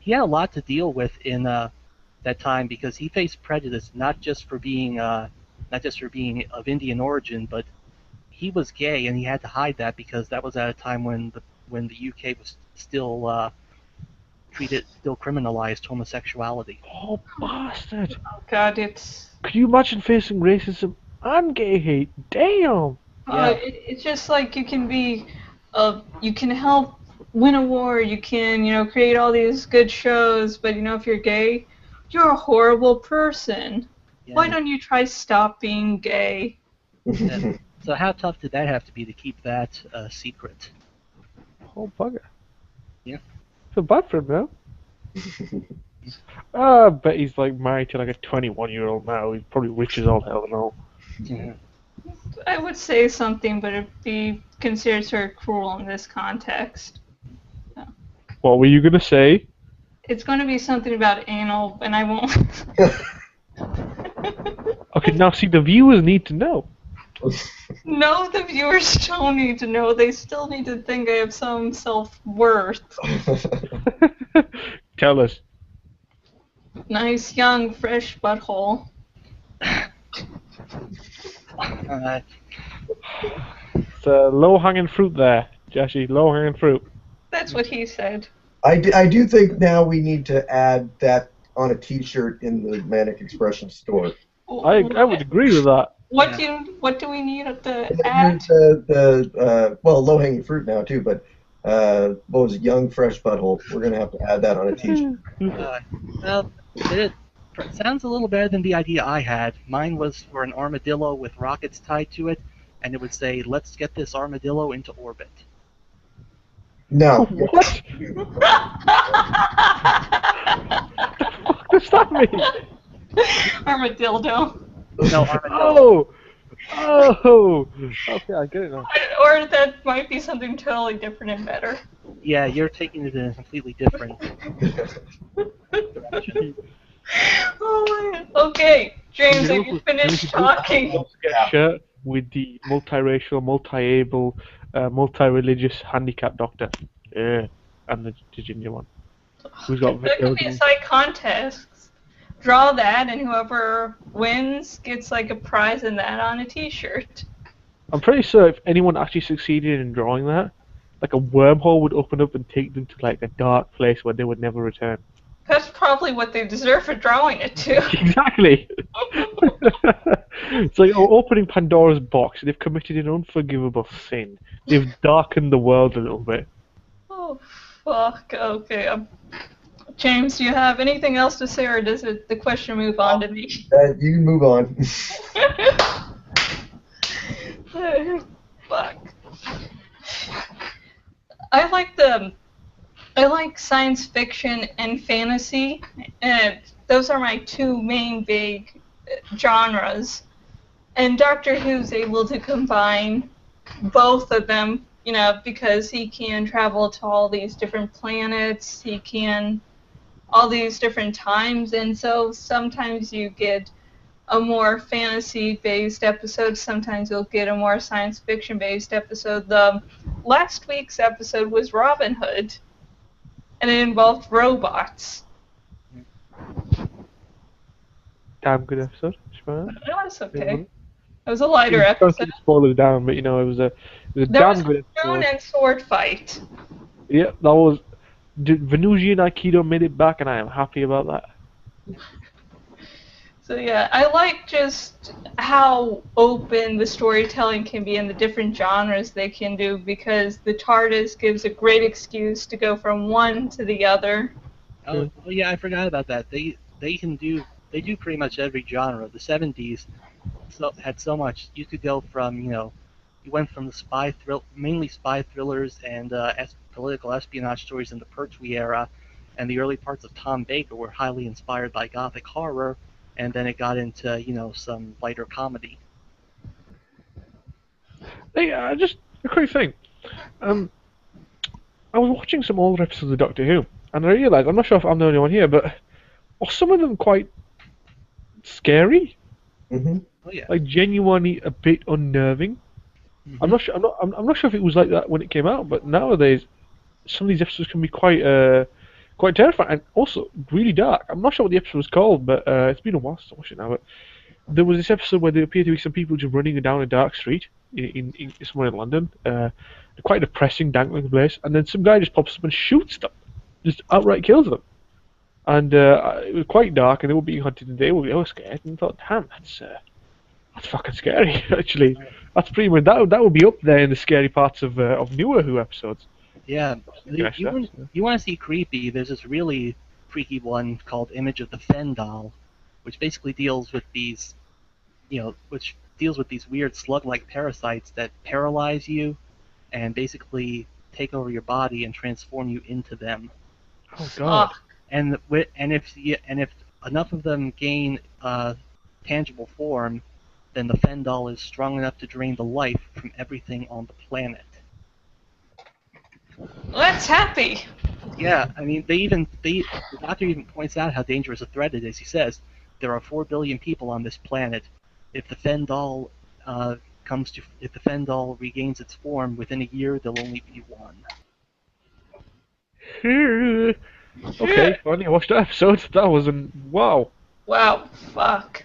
he had a lot to deal with in that time because he faced prejudice not just for being of Indian origin, but he was gay and he had to hide that because that was at a time when the UK was still criminalized homosexuality. Oh, bastard! Oh, God, it's. Could you imagine facing racism and gay hate? Damn! Yeah. It's just like you can be, you can help win a war, you can, create all these good shows, but if you're gay, you're a horrible person. Yeah. Why don't you try stop being gay? Yeah. So how tough did that have to be to keep that secret? Oh, bugger. Yeah. Feel bad for him now. I bet he's like married to like a 21-year-old now. He's probably rich as all hell and all. Yeah. I would say something, but it'd be considered sort of cruel in this context. What were you gonna say? It's going to be something about anal, and I won't. Okay, now see, the viewers need to know. No, the viewers don't need to know. They still need to think I have some self-worth. Tell us. Nice, young, fresh butthole. It's low-hanging fruit there, Jashy. Low-hanging fruit. That's what he said. I do think now we need to add that on a T-shirt in the Manic Expression store. I would agree with that. What do we need to add? Well, low-hanging fruit now too, but what was it, young fresh butthole? We're gonna have to add that on a T-shirt. Well, it sounds a little better than the idea I had. Mine was for an armadillo with rockets tied to it, and it would say, "Let's get this armadillo into orbit." No. What? What does that mean? Armadillo. No, armadillo. Oh! Okay, I get it now. Or that might be something totally different and better. Yeah, you're taking it in a completely different direction. Oh my. Okay, James, have you finished talking? Get a shirt with the multiracial, multi-able, multi-religious handicapped doctor. Yeah, and the ginger one. Who's got That could be a side contest. Draw that, and whoever wins gets like a prize in that on a T-shirt. I'm pretty sure if anyone actually succeeded in drawing that, like a wormhole would open up and take them to like a dark place where they would never return. That's probably what they deserve for drawing it too. Exactly. It's like opening Pandora's box. They've committed an unforgivable sin. They've darkened the world a little bit. Oh, fuck. Okay. James, do you have anything else to say, or does the question move on to me? You can move on. Fuck. I like science fiction and fantasy, and those are my two main big genres. And Doctor Who's able to combine both of them, because he can travel to all these different planets, he can all these different times, and so sometimes you get a more fantasy-based episode, sometimes you'll get a more science fiction-based episode. The last week's episode was Robin Hood, and it involved robots. Damn good episode. No, it's okay. It was a lighter Don't episode. spoil it down, but it was a There damn was good a stone episode. and sword fight. Yeah, that was. Venusian Aikido made it back, and I am happy about that. So yeah, I like just how open the storytelling can be and the different genres they can do, because the TARDIS gives a great excuse to go from one to the other. Oh yeah, I forgot about that. They do pretty much every genre. The '70s had so much. You could go from you went from the mainly spy thrillers and political espionage stories in the Pertwee era, and the early parts of Tom Baker were highly inspired by gothic horror, and then it got into some lighter comedy. Hey, just a quick thing. I was watching some older episodes of Doctor Who, and I realised, I'm not sure if I'm the only one here, but are some of them quite scary? Hmm. Oh yeah. Like genuinely a bit unnerving. I'm not sure. I'm not sure if it was like that when it came out, but nowadays some of these episodes can be quite terrifying and also really dark. I'm not sure what the episode was called, but it's been a while since I watched it now. But there was this episode where there appeared to be some people just running down a dark street in somewhere in London, quite a depressing, dangling place, and then some guy just pops up and shoots them, just outright kills them. And it was quite dark, and they were being hunted, and they were scared, and I thought, damn, that's fucking scary. Actually, that's pretty much that would be up there in the scary parts of newer Who episodes. Yeah. You want to see creepy? There's this really freaky one called Image of the Fen Doll, which basically deals with these weird slug-like parasites that paralyze you and basically take over your body and transform you into them. Oh god. And if enough of them gain tangible form, then the Fen Doll is strong enough to drain the life from everything on the planet. That's happy. Yeah, I mean, the doctor even points out how dangerous a threat it is. He says there are 4 billion people on this planet. If the Fen Doll regains its form within a year, there'll only be one. Okay, finally I watched that episode. That was wow. Wow, fuck.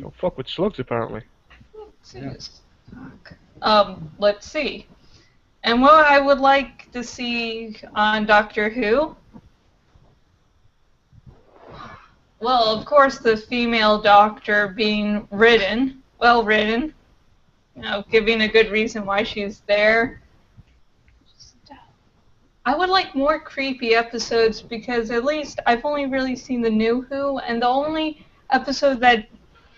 Don't fuck with slugs apparently. Let's see. And what I would like to see on Doctor Who, well, of course, the female doctor being well written, giving a good reason why she's there. I would like more creepy episodes, because at least I've only really seen the new Who, and the only episode that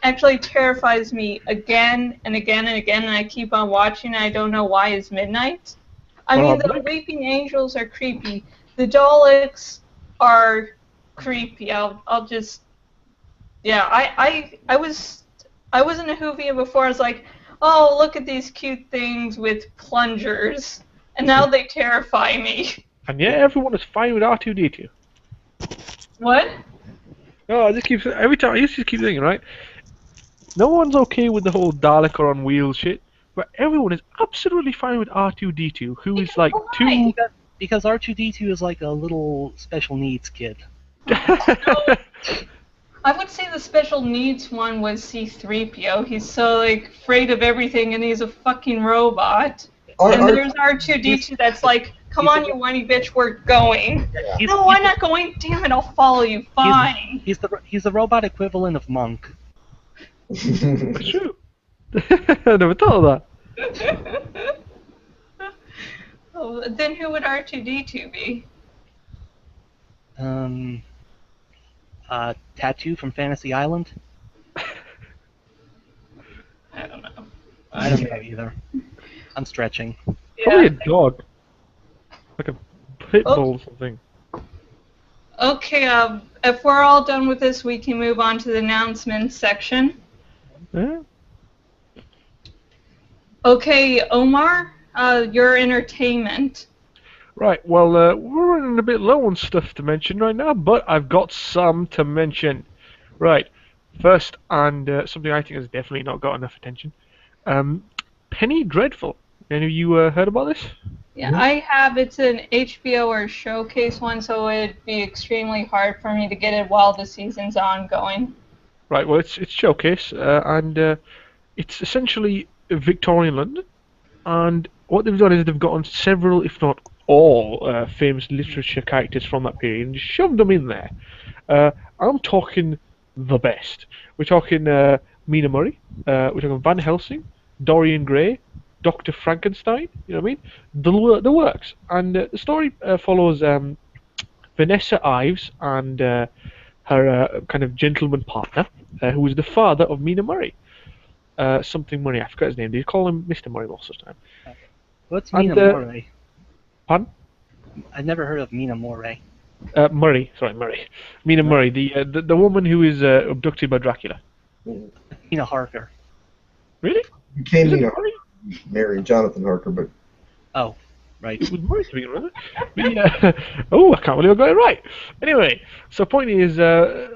actually terrifies me again and again and again, and I keep on watching, and I don't know why, is Midnight. I mean, the Weeping Angels are creepy. The Daleks are creepy. I'll just, yeah. I wasn't a Whovian before. I was like, oh, look at these cute things with plungers, and now they terrify me. And yet everyone is fine with R2D2. What? No, I just keep every time I used to keep thinking, right? No one's okay with the whole Dalek or on wheels shit, but everyone is absolutely fine with R2D2, who is like two. Because R2D2 is like a little special needs kid. I would say the special needs one was C-3PO. He's so afraid of everything, and he's a fucking robot. And there's R2D2 that's like, come on, you whiny bitch, we're going. No, I'm not going. Damn it, I'll follow you. Fine. He's the robot equivalent of Monk. That's true. I never thought of that. Oh, then who would R2D2 be? Tattoo from Fantasy Island? I don't know. I don't know either. I'm stretching. Yeah. Probably a dog. Like a pit bull or something. Okay, if we're all done with this, we can move on to the announcements section. Yeah. Okay, Omar, your entertainment. Right, well, we're running a bit low on stuff to mention right now, but I've got some to mention. Right, first, and something I think has definitely not got enough attention. Penny Dreadful. Any of you heard about this? Yeah, I have. It's an HBO or Showcase one, so it'd be extremely hard for me to get it while the season's ongoing. Right, well, it's Showcase, and it's essentially Victorian London, and what they've done is they've gotten several, if not all, famous literature characters from that period and shoved them in there. I'm talking the best. We're talking Mina Murray. We're talking Van Helsing, Dorian Gray, Dr. Frankenstein. You know what I mean? The works. And the story follows Vanessa Ives and her kind of gentleman partner, who was the father of Mina Murray. Something Murray, I forgot his name. They call him Mr. Murray most of the time. What's And, Mina Murray? Pardon? I've never heard of Mina Murray. Murray, sorry, Murray. Mina Murray, the woman who is abducted by Dracula. Mina Harker. Really? Became Is it Mina Murray? married Jonathan Harker, but Oh, right. It was Murray to begin with. But yeah. Oh, I can't believe I got it right. Anyway, so point is,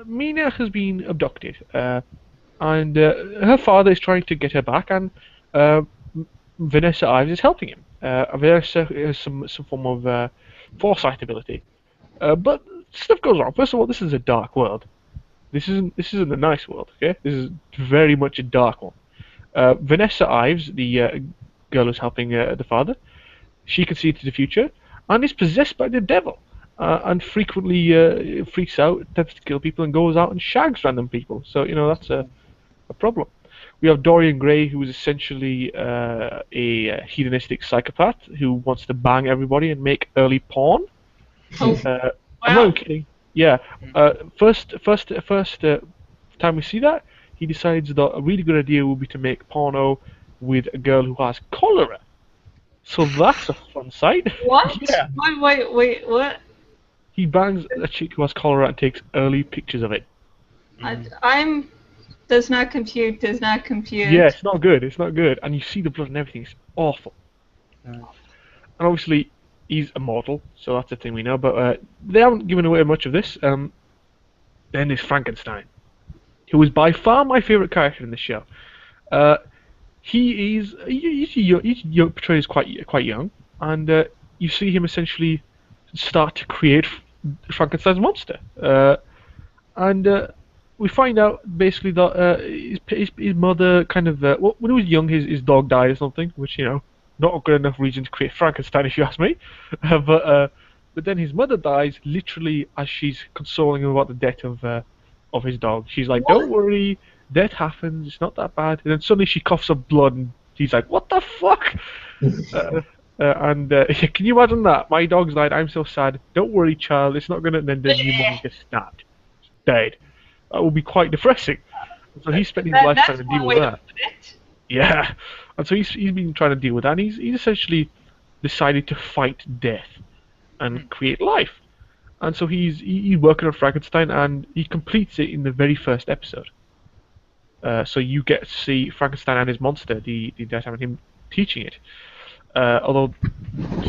Mina has been abducted, and her father is trying to get her back, and Vanessa Ives is helping him. Vanessa has some form of foresight ability, but stuff goes wrong. First of all, this is a dark world. This isn't a nice world. Okay, this is very much a dark one. Vanessa Ives, the girl who's helping the father, she can see into the future and is possessed by the devil, and frequently freaks out, attempts to kill people, and goes out and shags random people. So that's a problem. We have Dorian Gray, who is essentially a hedonistic psychopath who wants to bang everybody and make early porn. Oh, I'm wow. not kidding. Yeah. First time we see that, he decides that a really good idea would be to make porno with a girl who has cholera. So that's a fun sight. What? Yeah. Wait, what? He bangs a chick who has cholera and takes early pictures of it. I'm does not compute. Yeah, it's not good. It's not good. And you see the blood and everything. It's awful. And obviously, he's immortal, so that's the thing we know. But they haven't given away much of this. Then there's Frankenstein, who is by far my favorite character in the show. He's portrayed as quite young, and you see him essentially start to create Frankenstein's monster. And we find out basically that his mother kind of when he was young, his dog died or something, which not a good enough reason to create Frankenstein if you ask me. But then his mother dies literally as she's consoling him about the death of his dog. She's like, "Don't worry, death happens. It's not that bad." And then suddenly she coughs up blood, and he's like, "What the fuck?" Can you imagine that? My dog's died. I'm so sad. Don't worry, child. It's not gonna. And then your mum gets stabbed, dead. That would be quite depressing. So he spent his life trying to deal with that. Yeah, and so he's been trying to deal with that. And he's essentially decided to fight death and create life. And so he's working on Frankenstein, and he completes it in the very first episode. So you get to see Frankenstein and his monster the entire time, and him teaching it. Although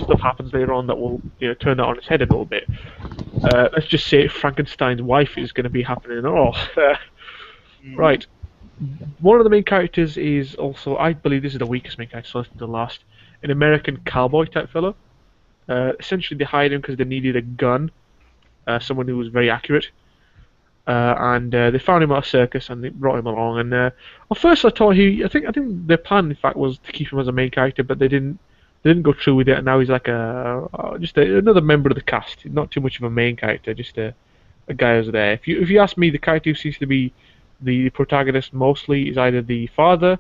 stuff happens later on that will turn that on its head a little bit. Let's just say Frankenstein's wife is going to be happening and all. Right. One of the main characters is also, I believe this is the weakest main character, so let's do the last, an American cowboy type fellow. Essentially they hired him because they needed a gun, someone who was very accurate. And they found him at a circus and they brought him along. And at first I thought I think their plan in fact was to keep him as a main character, but they didn't go through with it. And now he's like another member of the cast, not too much of a main character, just a guy who's there. If you ask me, the character who seems to be the protagonist mostly is either the father,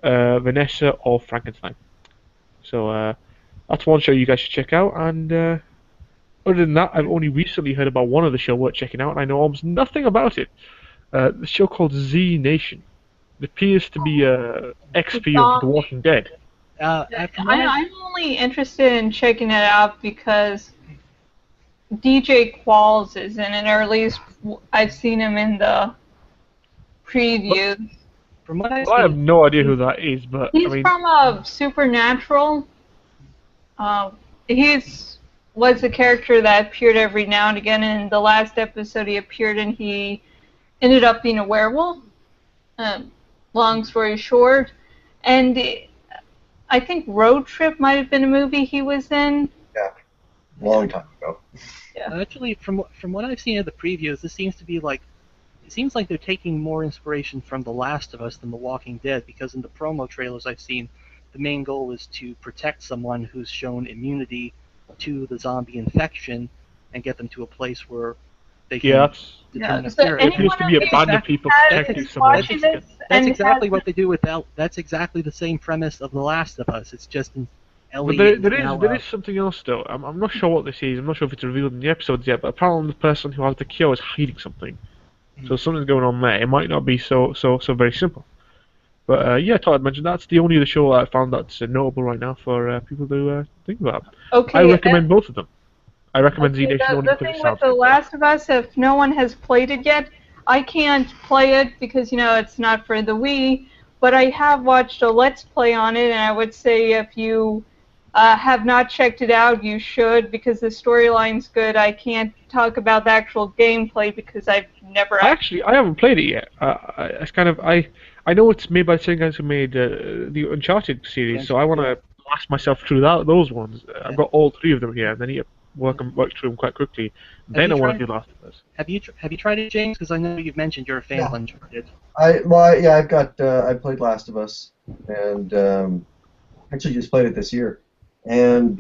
Vanessa, or Frankenstein. So that's one show you guys should check out. And other than that, I've only recently heard about one of the show worth checking out, and I know almost nothing about it. The show called Z Nation. It appears to be a XP of The Walking Dead. I'm only interested in checking it out because DJ Qualls is in it, or at least I've seen him in the previews. From what I have no idea who that is, but he's I mean, from Supernatural. He's was a character that appeared every now and again. In the last episode he appeared in, he ended up being a werewolf. Long story short, and I think Road Trip might have been a movie he was in. yeah, long time ago. Yeah. Actually, from what I've seen of the previews, this seems to be like, it seems like they're taking more inspiration from The Last of Us than The Walking Dead, because in the promo trailers I've seen, the main goal is to protect someone who's shown immunity to the zombie infection and get them to a place where they can determine if So they're it appears to be a band of people protecting someone. watching this, And exactly what they do with that's exactly the same premise of The Last of Us. It's just Ellie But is now there is something else though. I'm not sure what this is. I'm not sure if it's revealed in the episodes yet. But apparently, the person who has the cure is hiding something. So something's going on there. It might not be so very simple. But yeah, I thought I'd mention that's the only other show I found that's notable right now for people to think about. okay, I recommend both of them. I recommend Z okay, Nation only the because it thing with sounds The good. Last of Us, if no one has played it yet, I can't play it because, it's not for the Wii, but I have watched a Let's Play on it, and I would say if you have not checked it out, you should, because the storyline's good. I can't talk about the actual gameplay because I've never I haven't played it yet. It's kind of I know it's made by the same guys who made the Uncharted series, so I want to blast myself through those ones. I've got all three of them here, and then I need to work through them quite quickly. Then I want to do Last of Us. Have you tried it, James? Because I know you've mentioned you're a fan of Uncharted. I've got I played Last of Us, and actually just played it this year, and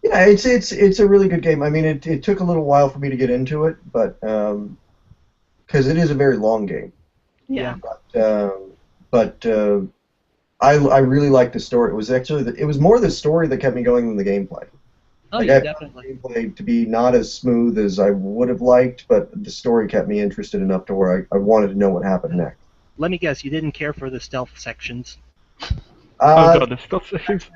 yeah, it's a really good game. I mean, it took a little while for me to get into it, but because it is a very long game. Yeah. But I really liked the story. It was actually it was more the story that kept me going than the gameplay. Oh, Like, yeah, I definitely. found the gameplay to be not as smooth as I would have liked, but the story kept me interested enough to where I wanted to know what happened next. Let me guess, you didn't care for the stealth sections. Oh god, the stealth sections.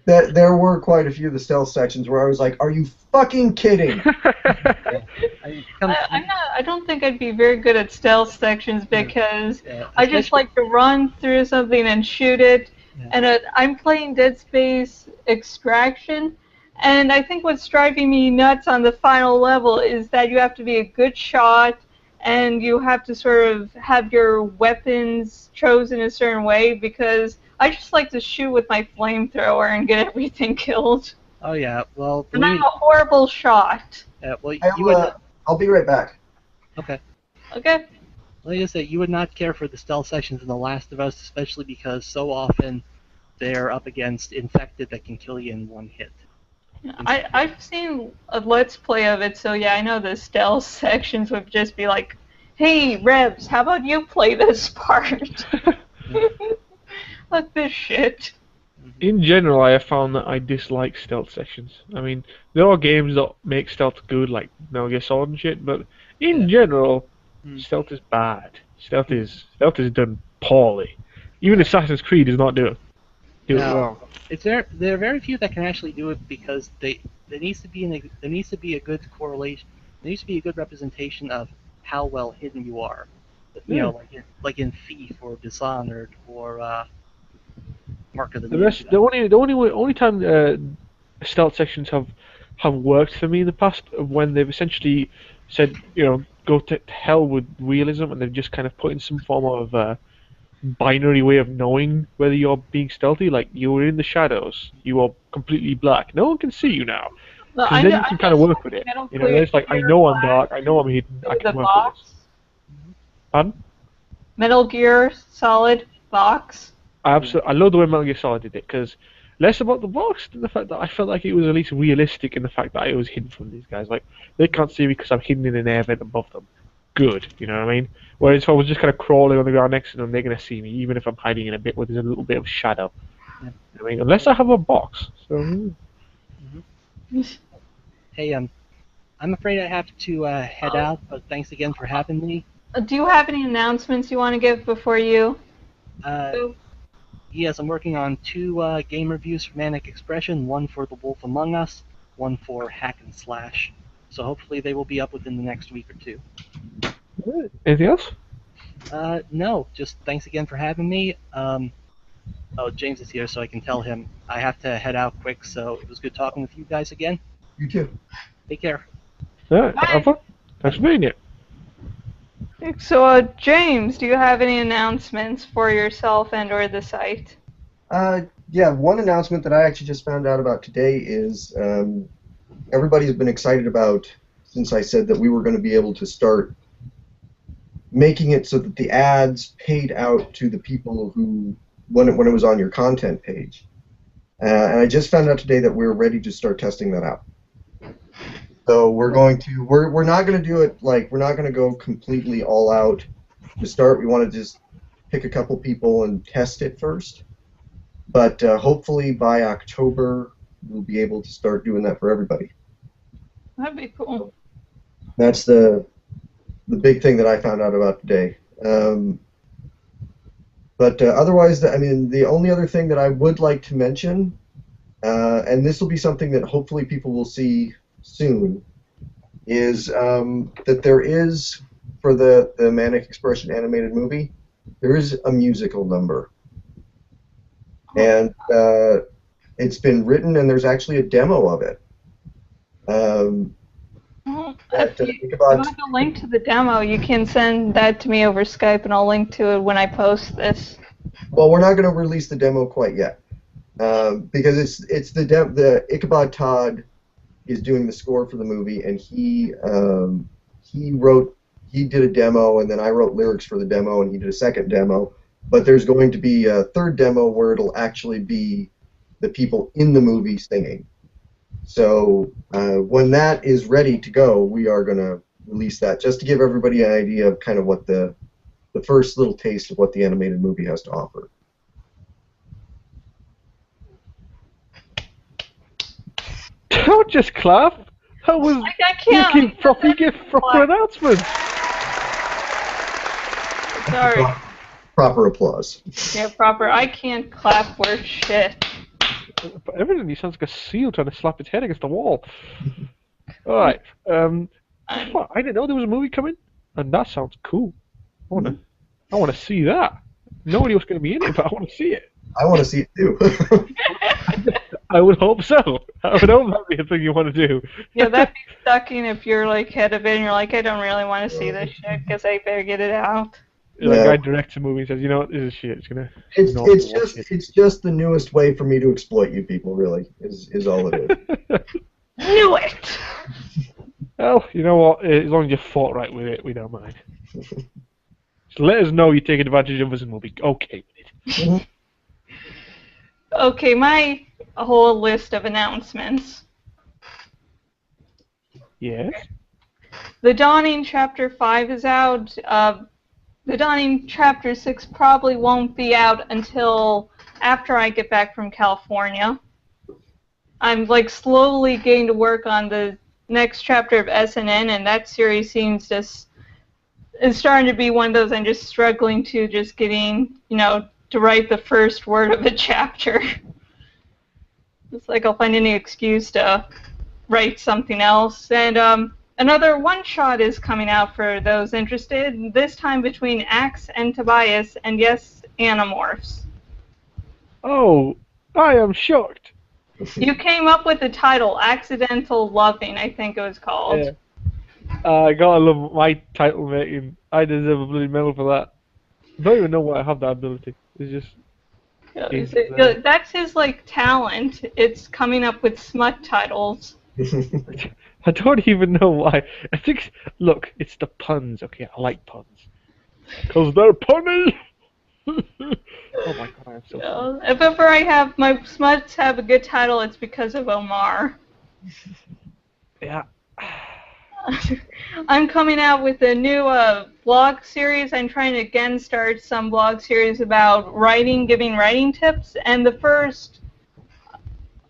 There were quite a few of the stealth sections where I was like, "Are you fucking kidding?" I don't think I'd be very good at stealth sections because I just like to run through something and shoot it. Yeah. And I'm playing Dead Space Extraction, and I think what's driving me nuts on the final level is that you have to be a good shot, and you have to sort of have your weapons chosen a certain way, because I just like to shoot with my flamethrower and get everything killed. Oh yeah, well, And I'm a horrible shot. well, you would. I'll be right back. Okay. Okay. Like I said, you would not care for the stealth sections in The Last of Us, especially because so often they're up against infected that can kill you in one hit. I've seen a Let's Play of it, so yeah, I know the stealth sections would just be like, "Hey, Rebs, how about you play this part?" Like this shit. In general, I have found that I dislike stealth sections. I mean, there are games that make stealth good, like Metal Gear Solid and shit, but in general, stealth is bad. Stealth is done poorly. Even Assassin's Creed does not do it well. There are very few that can actually do it because there needs to be a good correlation. There needs to be a good representation of how well hidden you are. You know, like in Thief or Dishonored or Mark of the Ninja. The only time stealth sections have worked for me in the past when they've essentially said, go to hell with realism, and they've just kind of put in some form of binary way of knowing whether you're being stealthy. Like, you're in the shadows, you are completely black, no one can see you now. Well, then you can kind of work with it. It's like, I know I'm dark, I know I'm hidden, I can work with this. Pardon? Metal Gear Solid box. I love the way Metal Gear Solid did it, because less about the box than the fact that I felt like it was at least realistic in the fact that I was hidden from these guys. Like, they can't see me because I'm hidden in an air vent above them. Good, you know what I mean? Whereas if I was just kind of crawling on the ground next to them, they're going to see me, even if I'm hiding in a bit where there's a little bit of shadow. Yeah. I mean, unless I have a box. So. Hey, I'm afraid I have to head out, but thanks again for having me. Do you have any announcements you want to give before you? Yes, I'm working on 2 game reviews for Manic Expression, one for The Wolf Among Us, one for Hack and Slash. So hopefully they will be up within the next week or 2. Anything else? No, just thanks again for having me. Oh, James is here, so I can tell him I have to head out quick, so it was good talking with you guys again. You too. Take care. Alright, have fun. Thanks for being here. So, James, do you have any announcements for yourself and or the site? Yeah, one announcement that I actually just found out about today is everybody's been excited about, since I said that we were going to be able to start making it so that the ads paid out to the people who, when it was on your content page. And I just found out today that we're ready to start testing that out. So we're not going to do it, like, we're not going to go completely all out to start. We want to just pick a couple people and test it first. But hopefully by October, we'll be able to start doing that for everybody. That'd be cool. That's the big thing that I found out about today. But otherwise, I mean, the only other thing that I would like to mention, and this will be something that hopefully people will see soon, is that there is, for the Manic Expression animated movie, there is a musical number. And it's been written, and there's actually a demo of it. If you want the link to the demo, you can send that to me over Skype, and I'll link to it when I post this. Well, we're not going to release the demo quite yet, because it's the Ichabod Todd is doing the score for the movie, and he did a demo, and then I wrote lyrics for the demo, and he did a second demo. But there's going to be a third demo where it'll actually be the people in the movie singing. So when that is ready to go, we are going to release that, just to give everybody an idea of kind of what the first little taste of what the animated movie has to offer. Don't just clap. That was I can't. you give proper announcements. Sorry. Proper applause. Yeah, proper. I can't clap for shit. But evidently, he sounds like a seal trying to slap his head against the wall. All right. I didn't know there was a movie coming, and that sounds cool. I want to see that. No idea what's going to be in it, but I want to see it. I want to see it too. I would hope so. I would hope that'd be a thing you want to do. Yeah, that'd be sucking if you're like head of it and you're like, I don't really want to see this shit because I better get it out. Like, guy directs a movie and says, you know what, this is shit. It's just the newest way for me to exploit you people. Really, is all it is. Knew it. Well, you know what? As long as you fought right with it, we don't mind. So let us know you take advantage of us, and we'll be okay with it. Okay, my whole list of announcements. Yes. The Dawning Chapter 5 is out. The Dawning Chapter 6 probably won't be out until after I get back from California. I'm like slowly getting to work on the next chapter of SNN, and that series seems it's starting to be one of those I'm just struggling to just getting, to write the first word of a chapter. It's like I'll find any excuse to write something else. And another one-shot is coming out for those interested, this time between Axe and Tobias, and yes, Animorphs. Oh, I am shocked. You came up with the title, Accidental Loving, I think it was called. Yeah. I gotta love my title making. I deserve a bloody medal for that. I don't even know why I have that ability. It's just... That's his, talent. It's coming up with smut titles. I don't even know why. I think, look, it's the puns, okay? I like puns. Because they're punny! Oh my god, I am so funny. If ever my smuts have a good title, it's because of Omar. Yeah. I'm coming out with a new blog series. I'm trying to again start some blog series about writing, giving writing tips, and the first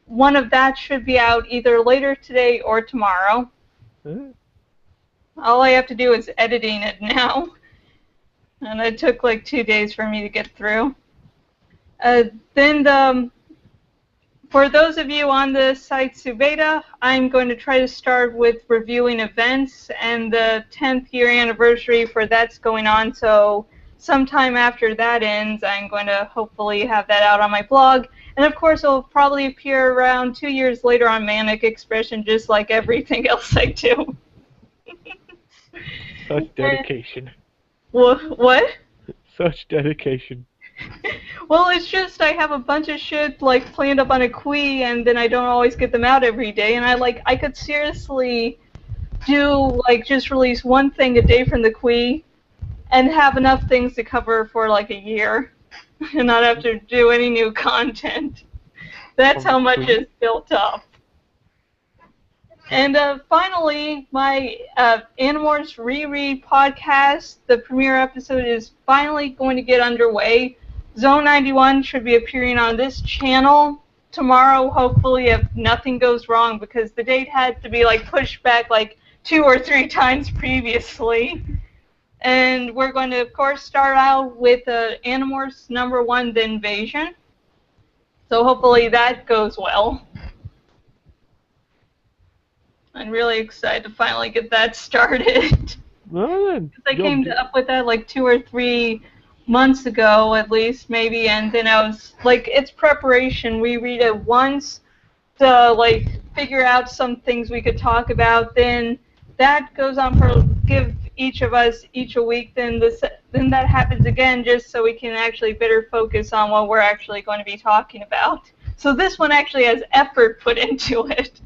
one of that should be out either later today or tomorrow. All I have to do is editing it now, and it took 2 days for me to get through. For those of you on the site Subeda, I'm going to try to start with reviewing events, and the 10th year anniversary for that's going on, so sometime after that ends, I'm going to hopefully have that out on my blog. And of course, it'll probably appear around 2 years later on Manic Expression, just like everything else I do. Such dedication. What? Such dedication. Well, it's just I have a bunch of shit planned up on a Quee, and then I don't always get them out every day. And I could seriously do just release one thing a day from the Quee, and have enough things to cover for a year, and not have to do any new content. That's how much is built up. And finally, my Animorphs Reread podcast, the premiere episode is finally going to get underway. Zone 91 should be appearing on this channel tomorrow, hopefully, if nothing goes wrong, because the date had to be pushed back 2 or 3 times previously. And we're going to, of course, start out with Animorphs #1, The Invasion. So hopefully that goes well. I'm really excited to finally get that started. Well, then, I came up with that 2 or 3 months ago, at least, maybe, and then I was it's preparation. We read it once to figure out some things we could talk about. Then that goes on for give each of us each a week. Then that happens again, just so we can actually better focus on what we're actually going to be talking about. So this one actually has effort put into it.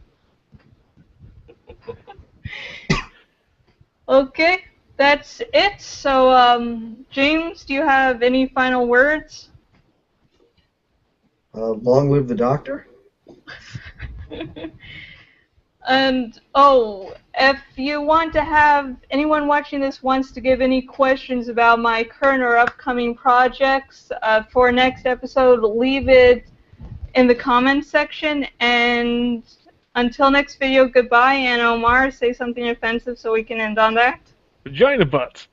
Okay, that's it. So, James, do you have any final words? Long live the Doctor. And, if you want to have anyone watching this wants to give any questions about my current or upcoming projects for next episode, leave it in the comments section. And until next video, goodbye. And Omar, say something offensive so we can end on that. Vagina butt.